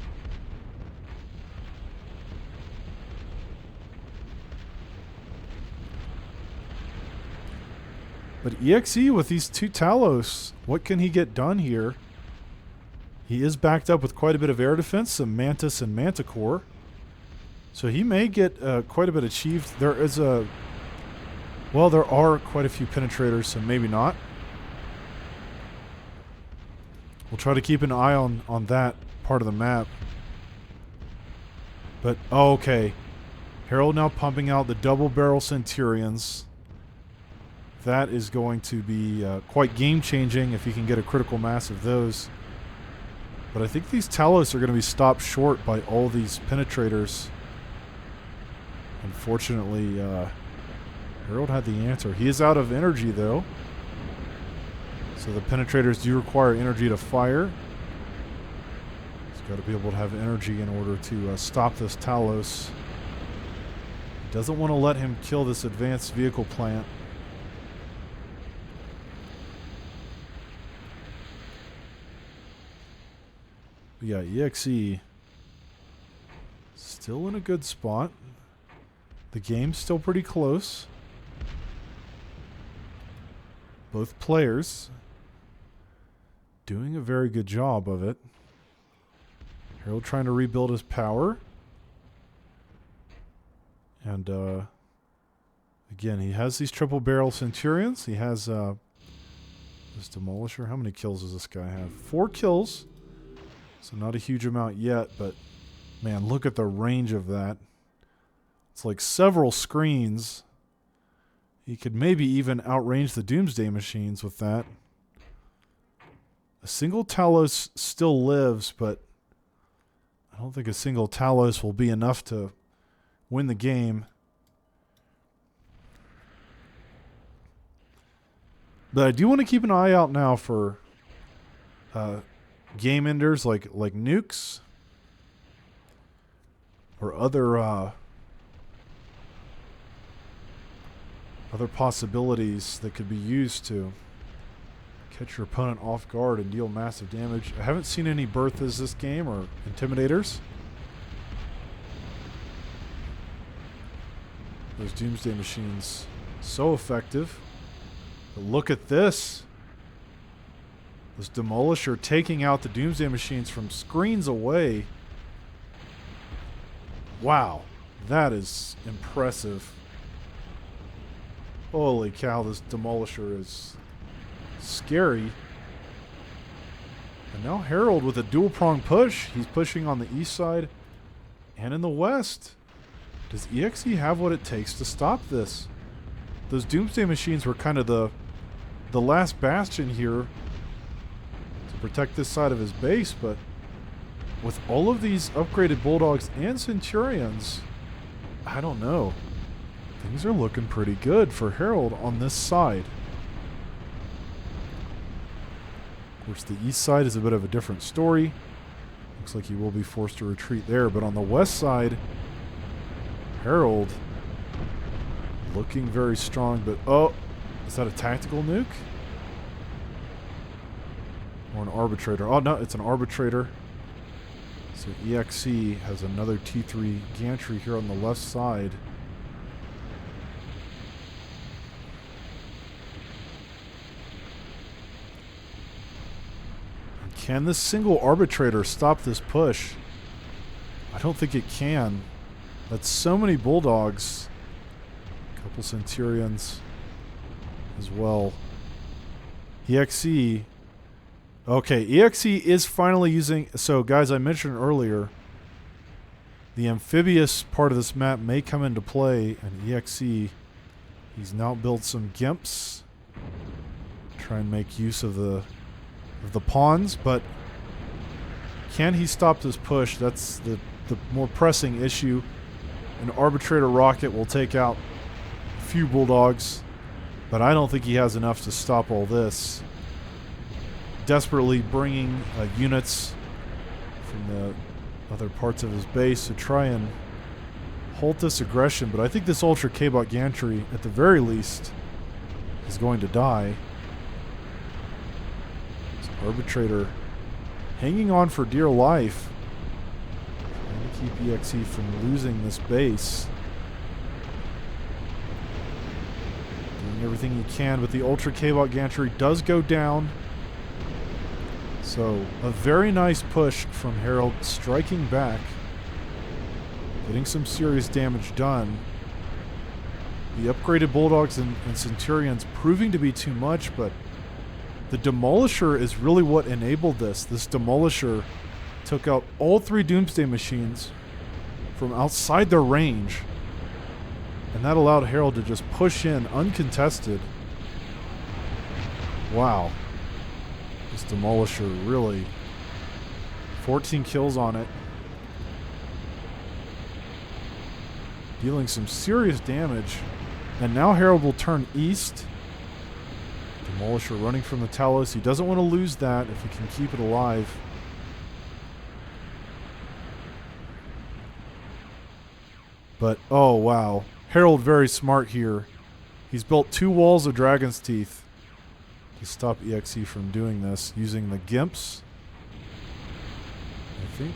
But EXE with these two Talos, what can he get done here? He is backed up with quite a bit of air defense, some Mantis and Manticore. So he may get quite a bit achieved. There is a... Well, there are quite a few penetrators, so maybe not. We'll try to keep an eye on that part of the map. But, oh, okay. Harald now pumping out the double-barrel Centurions. That is going to be quite game-changing if you can get a critical mass of those. But I think these Talos are going to be stopped short by all these penetrators. Unfortunately, Harald had the answer. He is out of energy, though. So the penetrators do require energy to fire. He's got to be able to have energy in order to stop this Talos. He doesn't want to let him kill this advanced vehicle plant. But yeah, EXE still in a good spot. The game's still pretty close. Both players doing a very good job of it. Harald trying to rebuild his power. And again, he has these triple barrel Centurions. He has this Demolisher. How many kills does this guy have? 4 kills. So not a huge amount yet, but man, look at the range of that. It's like several screens. He could maybe even outrange the Doomsday Machines with that. A single Talos still lives, but I don't think a single Talos will be enough to win the game. But I do want to keep an eye out now for game enders like nukes or other possibilities that could be used to catch your opponent off guard and deal massive damage. I haven't seen any Berthas this game or Intimidators. Those Doomsday Machines, so effective. But look at this. This Demolisher taking out the Doomsday Machines from screens away. Wow, that is impressive. Holy cow, this Demolisher is scary. And now Harald with a dual-prong push. He's pushing on the east side and in the west. Does EXE have what it takes to stop this? Those Doomsday Machines were kind of the last bastion here to protect this side of his base, but with all of these upgraded Bulldogs and Centurions, I don't know. Things are looking pretty good for Harald on this side. Of course, the east side is a bit of a different story. Looks like he will be forced to retreat there, but on the west side, Harald looking very strong, but oh, is that a tactical nuke? Or an arbitrator? Oh no, it's an arbitrator. So EXE has another T3 gantry here on the left side. And can this single arbitrator stop this push? I don't think it can. That's so many Bulldogs. A couple Centurions as well. EXE. Okay, EXE is finally using... So, guys, I mentioned earlier, the amphibious part of this map may come into play, and EXE, he's now built some Gimps. Try and make use of the pawns, but can he stop this push? That's the the more pressing issue. An Arbitrator rocket will take out a few Bulldogs, but I don't think he has enough to stop all this. Desperately bringing units from the other parts of his base to try and halt this aggression, but I think this Ultra K-Bot gantry, at the very least, is going to die. This Arbitrator hanging on for dear life, trying to keep EXE from losing this base. Doing everything he can, but the Ultra K-Bot gantry does go down. So, a very nice push from Harald, striking back, getting some serious damage done. The upgraded Bulldogs and Centurions proving to be too much, but the Demolisher is really what enabled this. This Demolisher took out all 3 Doomsday machines from outside their range, and that allowed Harald to just push in uncontested. Wow. This Demolisher really 14 kills on it, dealing some serious damage. And now Harald will turn east. Demolisher running from the Talos. He doesn't want to lose that if he can keep it alive. But oh wow, Harald very smart here. He's built 2 walls of Dragon's Teeth to stop EXE from doing this, using the Gimps. I think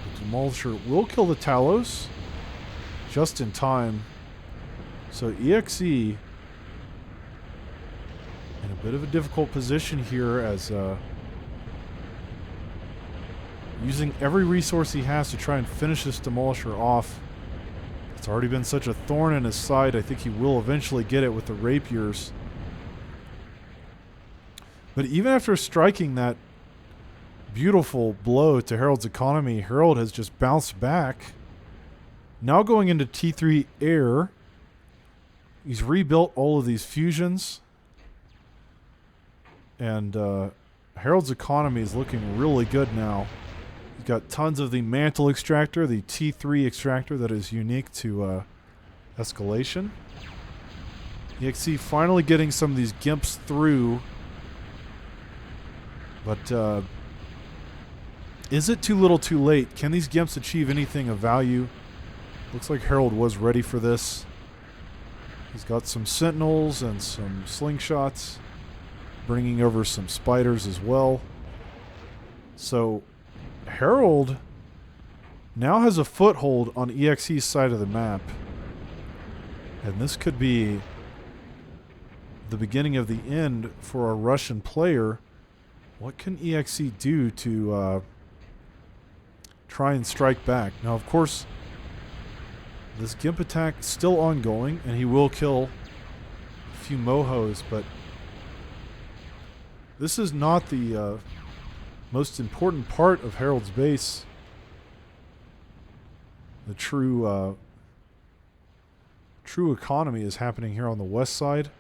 the Demolisher will kill the Talos just in time. So EXE in a bit of a difficult position here, as using every resource he has to try and finish this Demolisher off. It's already been such a thorn in his side. I think he will eventually get it with the Rapiers. But even after striking that beautiful blow to Harald's economy, Harald has just bounced back. Now going into T3 Air, he's rebuilt all of these fusions. And Harald's economy is looking really good now. He's got tons of the Mantle Extractor, the T3 Extractor that is unique to Escalation. EXE finally getting some of these Gimps through. But is it too little too late? Can these Gimps achieve anything of value? Looks like Harald was ready for this. He's got some Sentinels and some Slingshots, bringing over some Spiders as well. So Harald now has a foothold on EXE's side of the map. And this could be the beginning of the end for a Russian player. What can EXE do to try and strike back? Now, of course, this Gimp attack is still ongoing, and he will kill a few Mohos, but this is not the most important part of Harald's base. The true economy is happening here on the west side.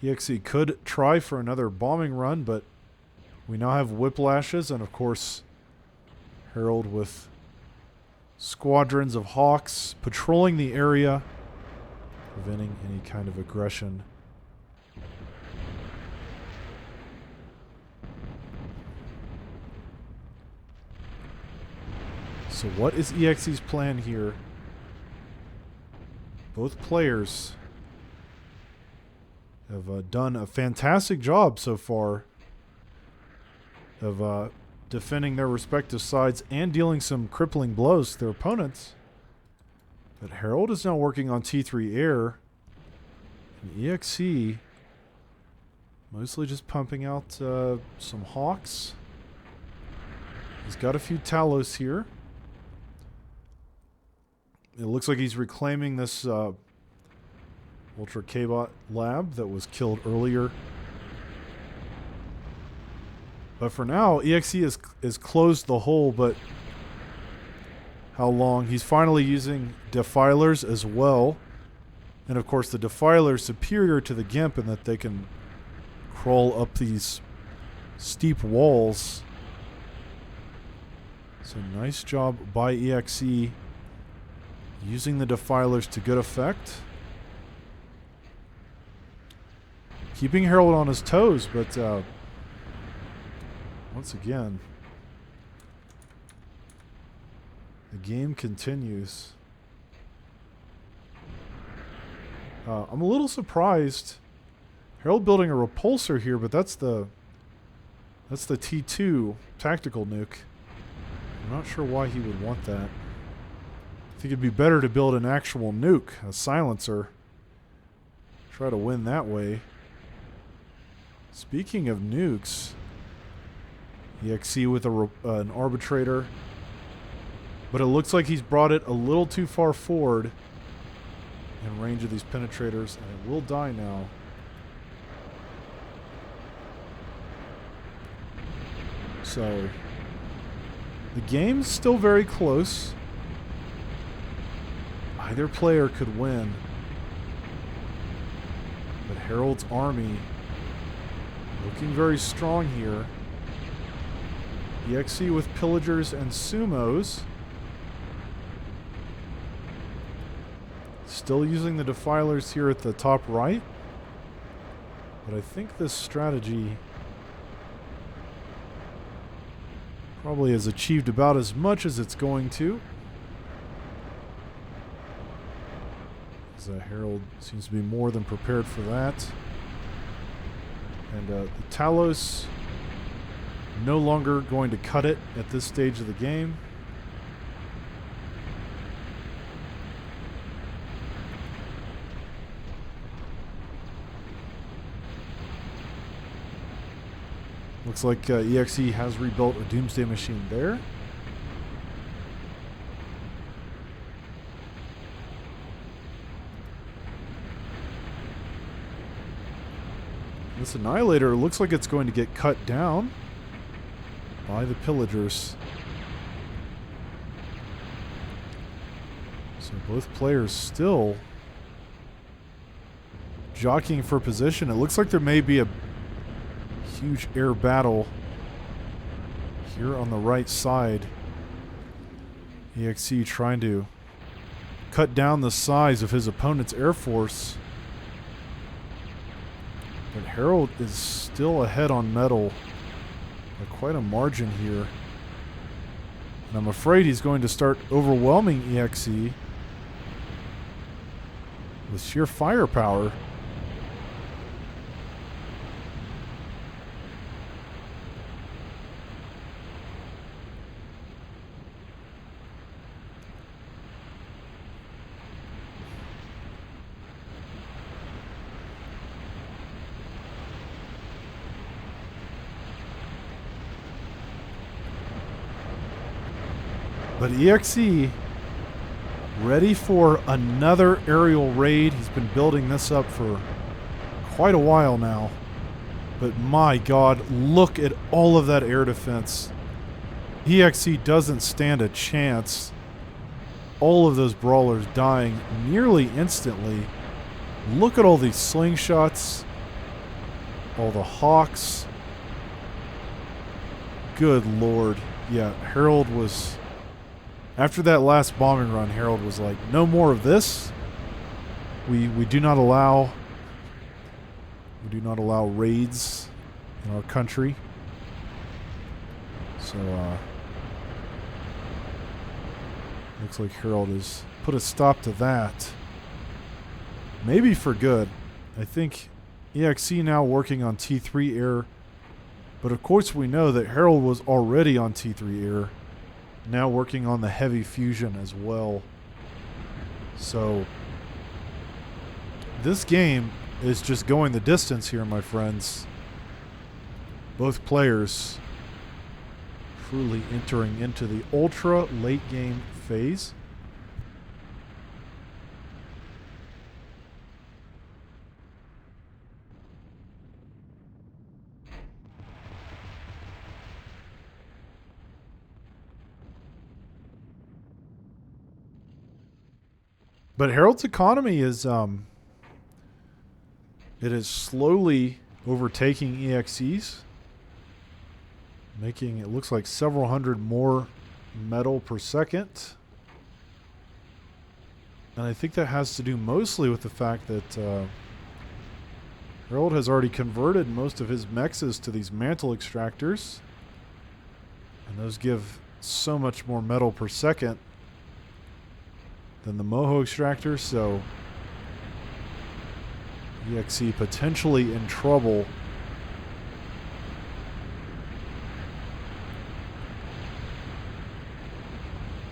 EXE could try for another bombing run, but we now have Whiplashes, and of course Harald with squadrons of Hawks patrolling the area, preventing any kind of aggression. So what is EXE's plan here? Both players have done a fantastic job so far of defending their respective sides and dealing some crippling blows to their opponents. But Harald is now working on T3 Air, and EXE mostly just pumping out some Hawks. He's got a few Talos here. It looks like he's reclaiming this Ultra K-Bot lab that was killed earlier. But for now, EXE is closed the hole, but how long? He's finally using Defilers as well. And of course, the Defiler is superior to the Gimp in that they can crawl up these steep walls. So nice job by EXE using the defilers to good effect. Keeping Harald on his toes, but once again, the game continues. I'm a little surprised. Harald building a repulsor here, but that's the T2 tactical nuke. I'm not sure why he would want that. I think it'd be better to build an actual nuke, a silencer. Try to win that way. Speaking of nukes, EXE with an arbitrator. But it looks like he's brought it a little too far forward in range of these penetrators, and it will die now. So the game's still very close. Either player could win. But Harald's army looking very strong here. EXE with pillagers and sumos. Still using the defilers here at the top right. But I think this strategy probably has achieved about as much as it's going to. As Harald seems to be more than prepared for that. And the Talos no longer going to cut it at this stage of the game. Looks like EXE has rebuilt a Doomsday Machine there. This Annihilator looks like it's going to get cut down by the pillagers. So both players still jockeying for position. It looks like there may be a huge air battle here on the right side. EXE trying to cut down the size of his opponent's air force. But Harald is still ahead on metal by quite a margin here. And I'm afraid he's going to start overwhelming EXE with sheer firepower. But EXE ready for another aerial raid. He's been building this up for quite a while now. But my God, look at all of that air defense. EXE doesn't stand a chance. All of those brawlers dying nearly instantly. Look at all these slingshots. All the hawks. Good Lord. Yeah, Harald was... After that last bombing run, Harald was like, no more of this. We do not allow raids in our country. So looks like Harald has put a stop to that. Maybe for good. I think EXE now working on T3 air. But of course we know that Harald was already on T3 air. Now working on the heavy fusion as well. So this game is just going the distance here, my friends. Both players truly entering into the ultra late game phase. But Harald's economy is it is slowly overtaking EXE's, making it looks like several hundred more metal per second. And I think that has to do mostly with the fact that Harald has already converted most of his mexes to these mantle extractors. And those give so much more metal per second than the Moho extractor, so EXE potentially in trouble.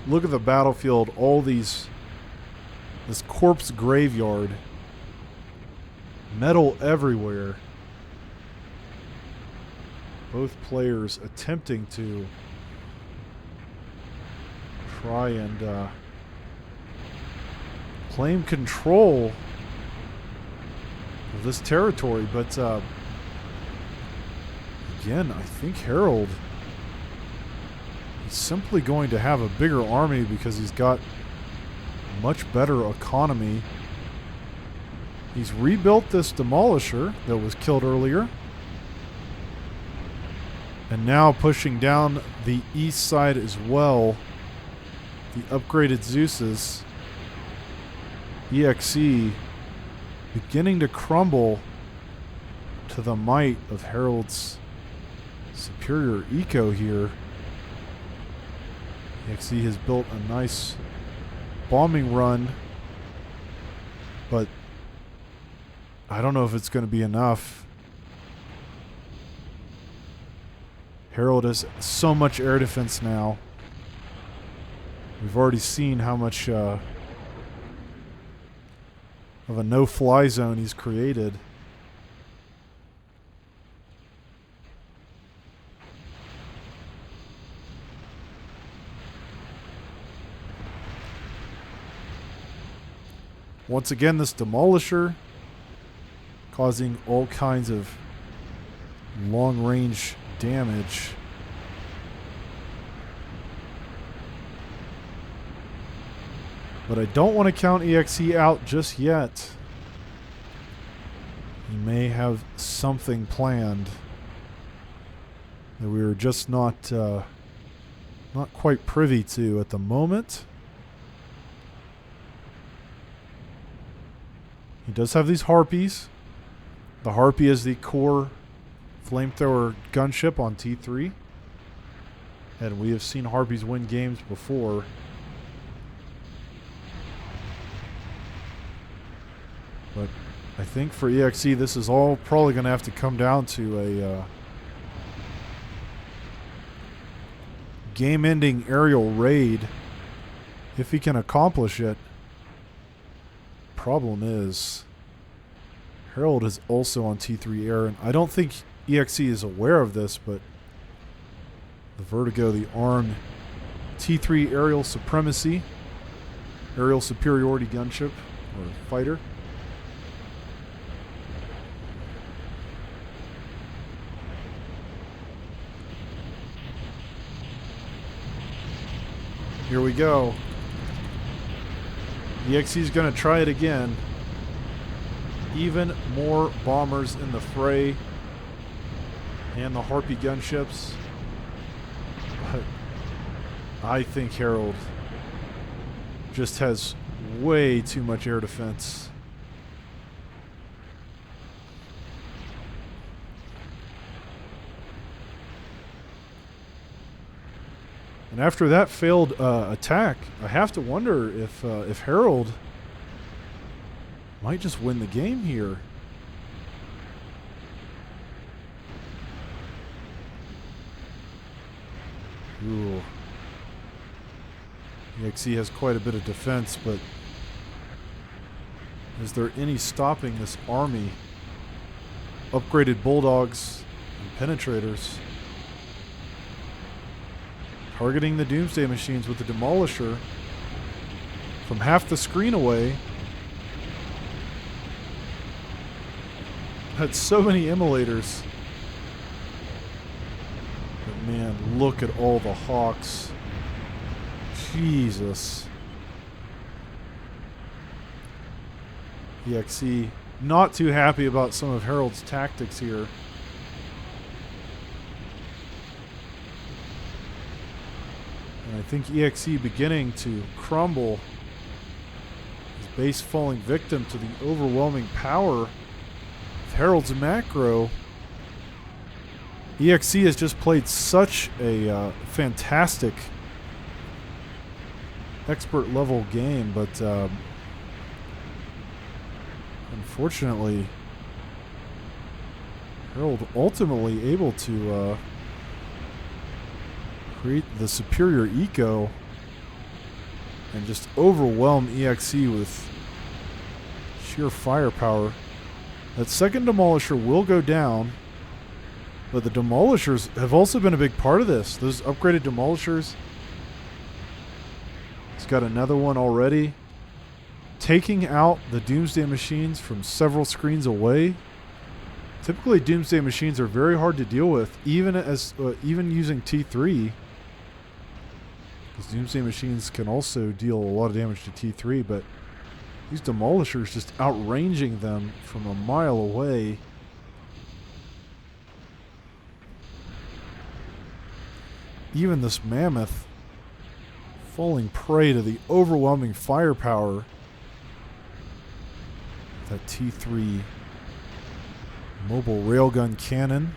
Look at the battlefield, all this corpse graveyard. Metal everywhere. Both players attempting to try and claim control of this territory, but again, I think Harald is simply going to have a bigger army because he's got much better economy. He's rebuilt this demolisher that was killed earlier, and now pushing down the east side as well. The upgraded Zeuses. EXE beginning to crumble to the might of Harald's superior eco here. EXE has built a nice bombing run, but I don't know if it's going to be enough. Harald has so much air defense now. We've already seen how much of a no-fly zone he's created. Once again, this demolisher causing all kinds of long-range damage. But I don't want to count EXE out just yet. He may have something planned that we were just not quite privy to at the moment. He does have these Harpies. The Harpy is the core flamethrower gunship on T3. And we have seen Harpies win games before. But I think for EXE, this is all probably going to have to come down to a game-ending aerial raid if he can accomplish it. Problem is, Harald is also on T3 air, and I don't think EXE is aware of this, but the Vertigo, the armed T3 aerial supremacy, aerial superiority gunship, or fighter. Here we go. EXE is going to try it again. Even more bombers in the fray. And the Harpy gunships. But I think Harald just has way too much air defense. And after that failed attack, I have to wonder if Harald might just win the game here. Ooh. EXE has quite a bit of defense, but is there any stopping this army? Upgraded bulldogs and penetrators. Targeting the Doomsday Machines with the Demolisher from half the screen away. Had so many immolators. But man, look at all the Hawks. Jesus. EXE not too happy about some of Harald's tactics here. And I I think EXE beginning to crumble. His base falling victim to the overwhelming power of Harald's macro. EXE has just played such a fantastic expert level game, but unfortunately Harald ultimately able to create the superior eco and just overwhelm EXE with sheer firepower. That second Demolisher will go down, but the Demolishers have also been a big part of this. Those upgraded Demolishers. He's got another one already. Taking out the Doomsday Machines from several screens away. Typically, Doomsday Machines are very hard to deal with, even using T3. Because Doomsday Machines can also deal a lot of damage to T3, but these Demolishers just outranging them from a mile away. Even this Mammoth falling prey to the overwhelming firepower. That T3 mobile railgun cannon.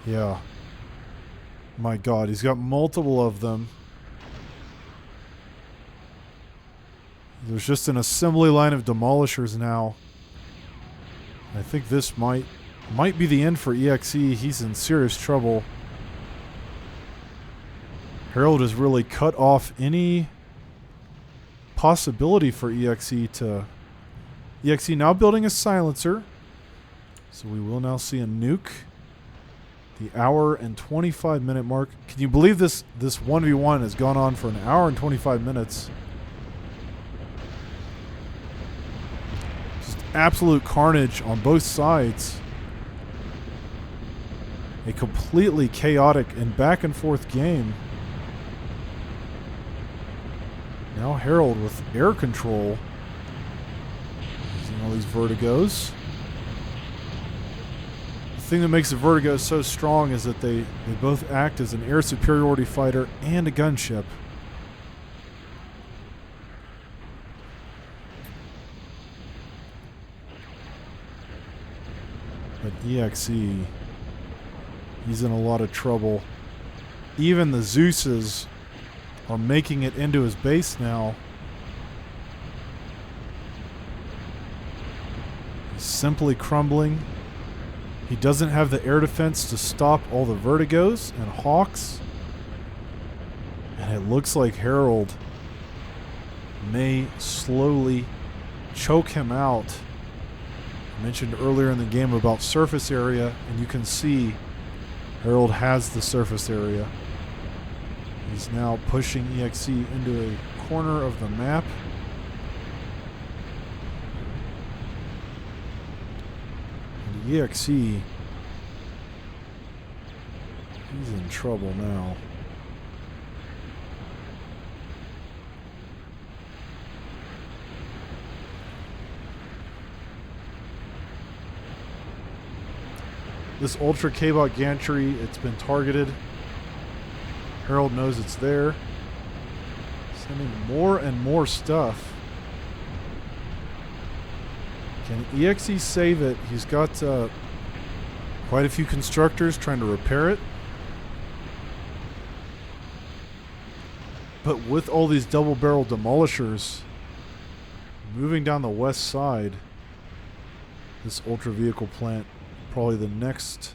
Yeah. My God, he's got multiple of them. There's just an assembly line of Demolishers now. I think this might be the end for EXE. He's in serious trouble. Harald has really cut off any possibility for EXE to... EXE now building a silencer. So we will now see a nuke. The hour and 25 minute mark. Can you believe this 1v1 has gone on for an hour and 25 minutes? Just absolute carnage on both sides. A completely chaotic and back and forth game. Now Harald with air control. Using all these vertigos. The thing that makes the vertigo so strong is that they both act as an air superiority fighter and a gunship. But EXE, he's in a lot of trouble. Even the Zeuses are making it into his base now. He's simply crumbling. He doesn't have the air defense to stop all the vertigos and hawks. And it looks like Harald may slowly choke him out. I mentioned earlier in the game about surface area, and you can see Harald has the surface area. He's now pushing EXE into a corner of the map. And EXE, he's in trouble now. This Ultra K-Bot gantry, it's been targeted. Harald knows it's there. Sending more and more stuff. Can EXE save it? He's got quite a few constructors trying to repair it. But with all these double-barrel demolishers moving down the west side, this Ultra Vehicle plant, probably the next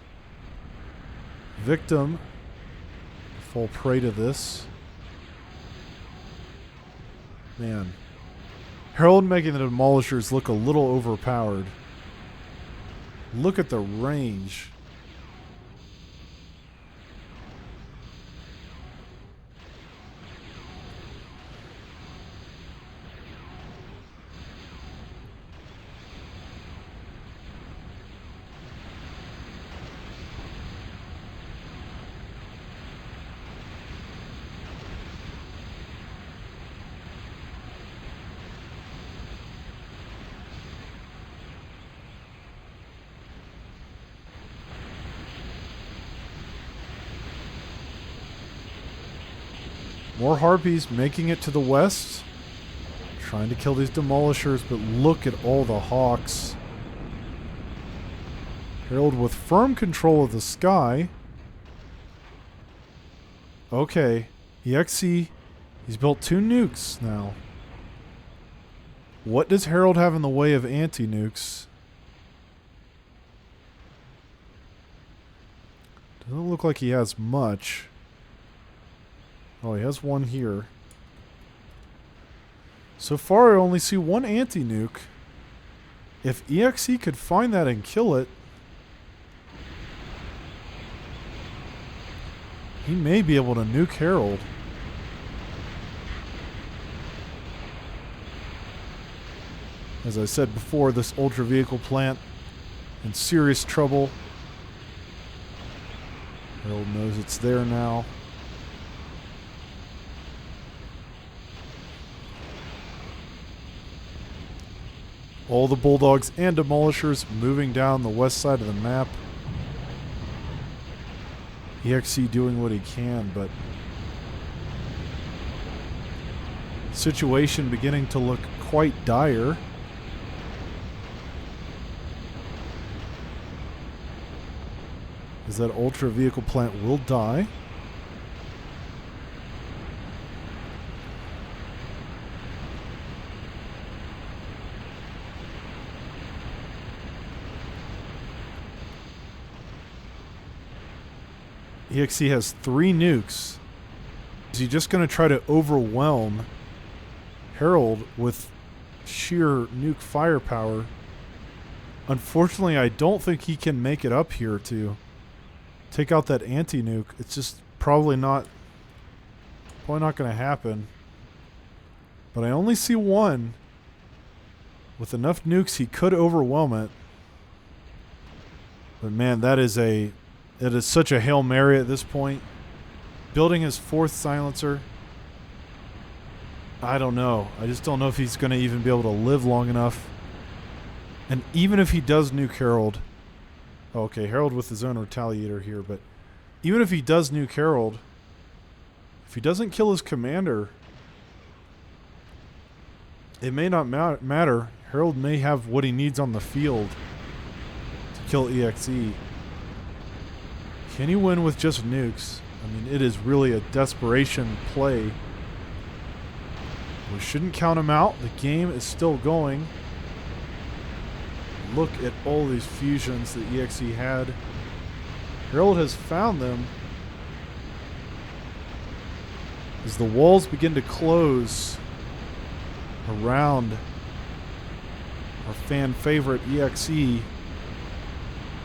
victim to fall prey to this. Man. Harald making the demolishers look a little overpowered. Look at the range. More Harpies making it to the west. Trying to kill these Demolishers, but look at all the Hawks. Harald with firm control of the sky. Okay. EXE. He's built 2 nukes now. What does Harald have in the way of anti-nukes? Doesn't look like he has much. Oh, he has one here. So far, I only see 1 anti-nuke. If EXE could find that and kill it, he may be able to nuke Harald. As I said before, this Ultra Vehicle plant in serious trouble. Harald knows it's there now. All the Bulldogs and Demolishers moving down the west side of the map. EXE doing what he can, but situation beginning to look quite dire. As that Ultra Vehicle plant will die. EXE has 3 nukes. Is he just going to try to overwhelm Harald with sheer nuke firepower? Unfortunately, I don't think he can make it up here to take out that anti-nuke. It's just probably not going to happen. But I only see 1. With enough nukes, he could overwhelm it. But man, it is such a Hail Mary at this point. Building his 4th silencer. I don't know. I just don't know if he's going to even be able to live long enough. And even if he does nuke Harald. Okay, Harald with his own retaliator here, but even if he does nuke Harald, if he doesn't kill his commander, it may not matter. Harald may have what he needs on the field to kill EXE. Can he win with just nukes? I mean, it is really a desperation play. We shouldn't count him out. The game is still going. Look at all these fusions that EXE had. Harald has found them. As the walls begin to close around our fan favorite EXE,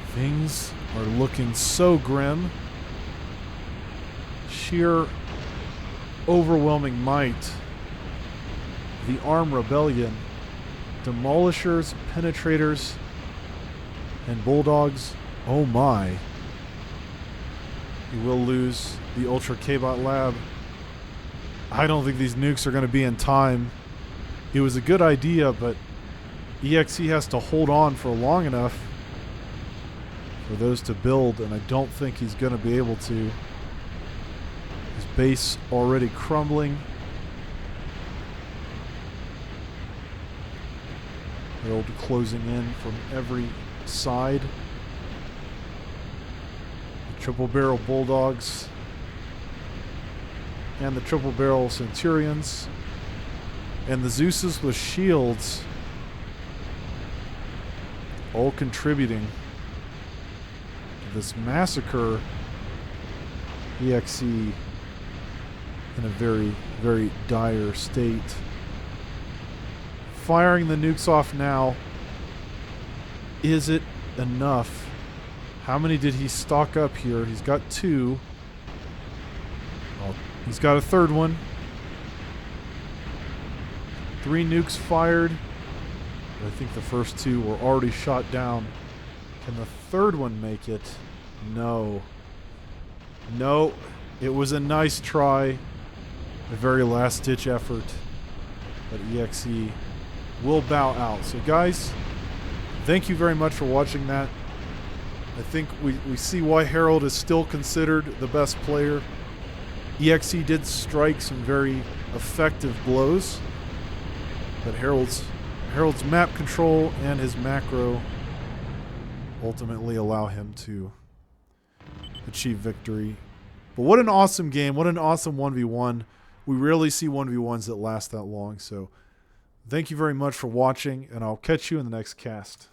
things are looking so grim. Sheer overwhelming might. The Armed Rebellion. Demolishers, Penetrators, and Bulldogs. Oh my. He will lose the Ultra K-Bot Lab. I don't think these nukes are going to be in time. It was a good idea, but EXE has to hold on for long enough for those to build, and I don't think he's going to be able to. His base already crumbling. Harald closing in from every side. The triple barrel Bulldogs and the triple barrel Centurions and the Zeuses with shields all contributing to this massacre. EXE in a very, very dire state. Firing the nukes off now. Is it enough? How many did he stock up here? He's got 2. Oh, he's got a 3rd one. 3 nukes fired. I think the first 2 were already shot down. Can the 3rd one make it? No. No. It was a nice try. A very last-ditch effort. But EXE will bow out. So guys, thank you very much for watching that. I think we see why Harald is still considered the best player. EXE did strike some very effective blows, but Harald's map control and his macro ultimately allow him to achieve victory. But what an awesome game. What an awesome 1v1. We rarely see 1v1s that last that long. So thank you very much for watching, and I'll catch you in the next cast.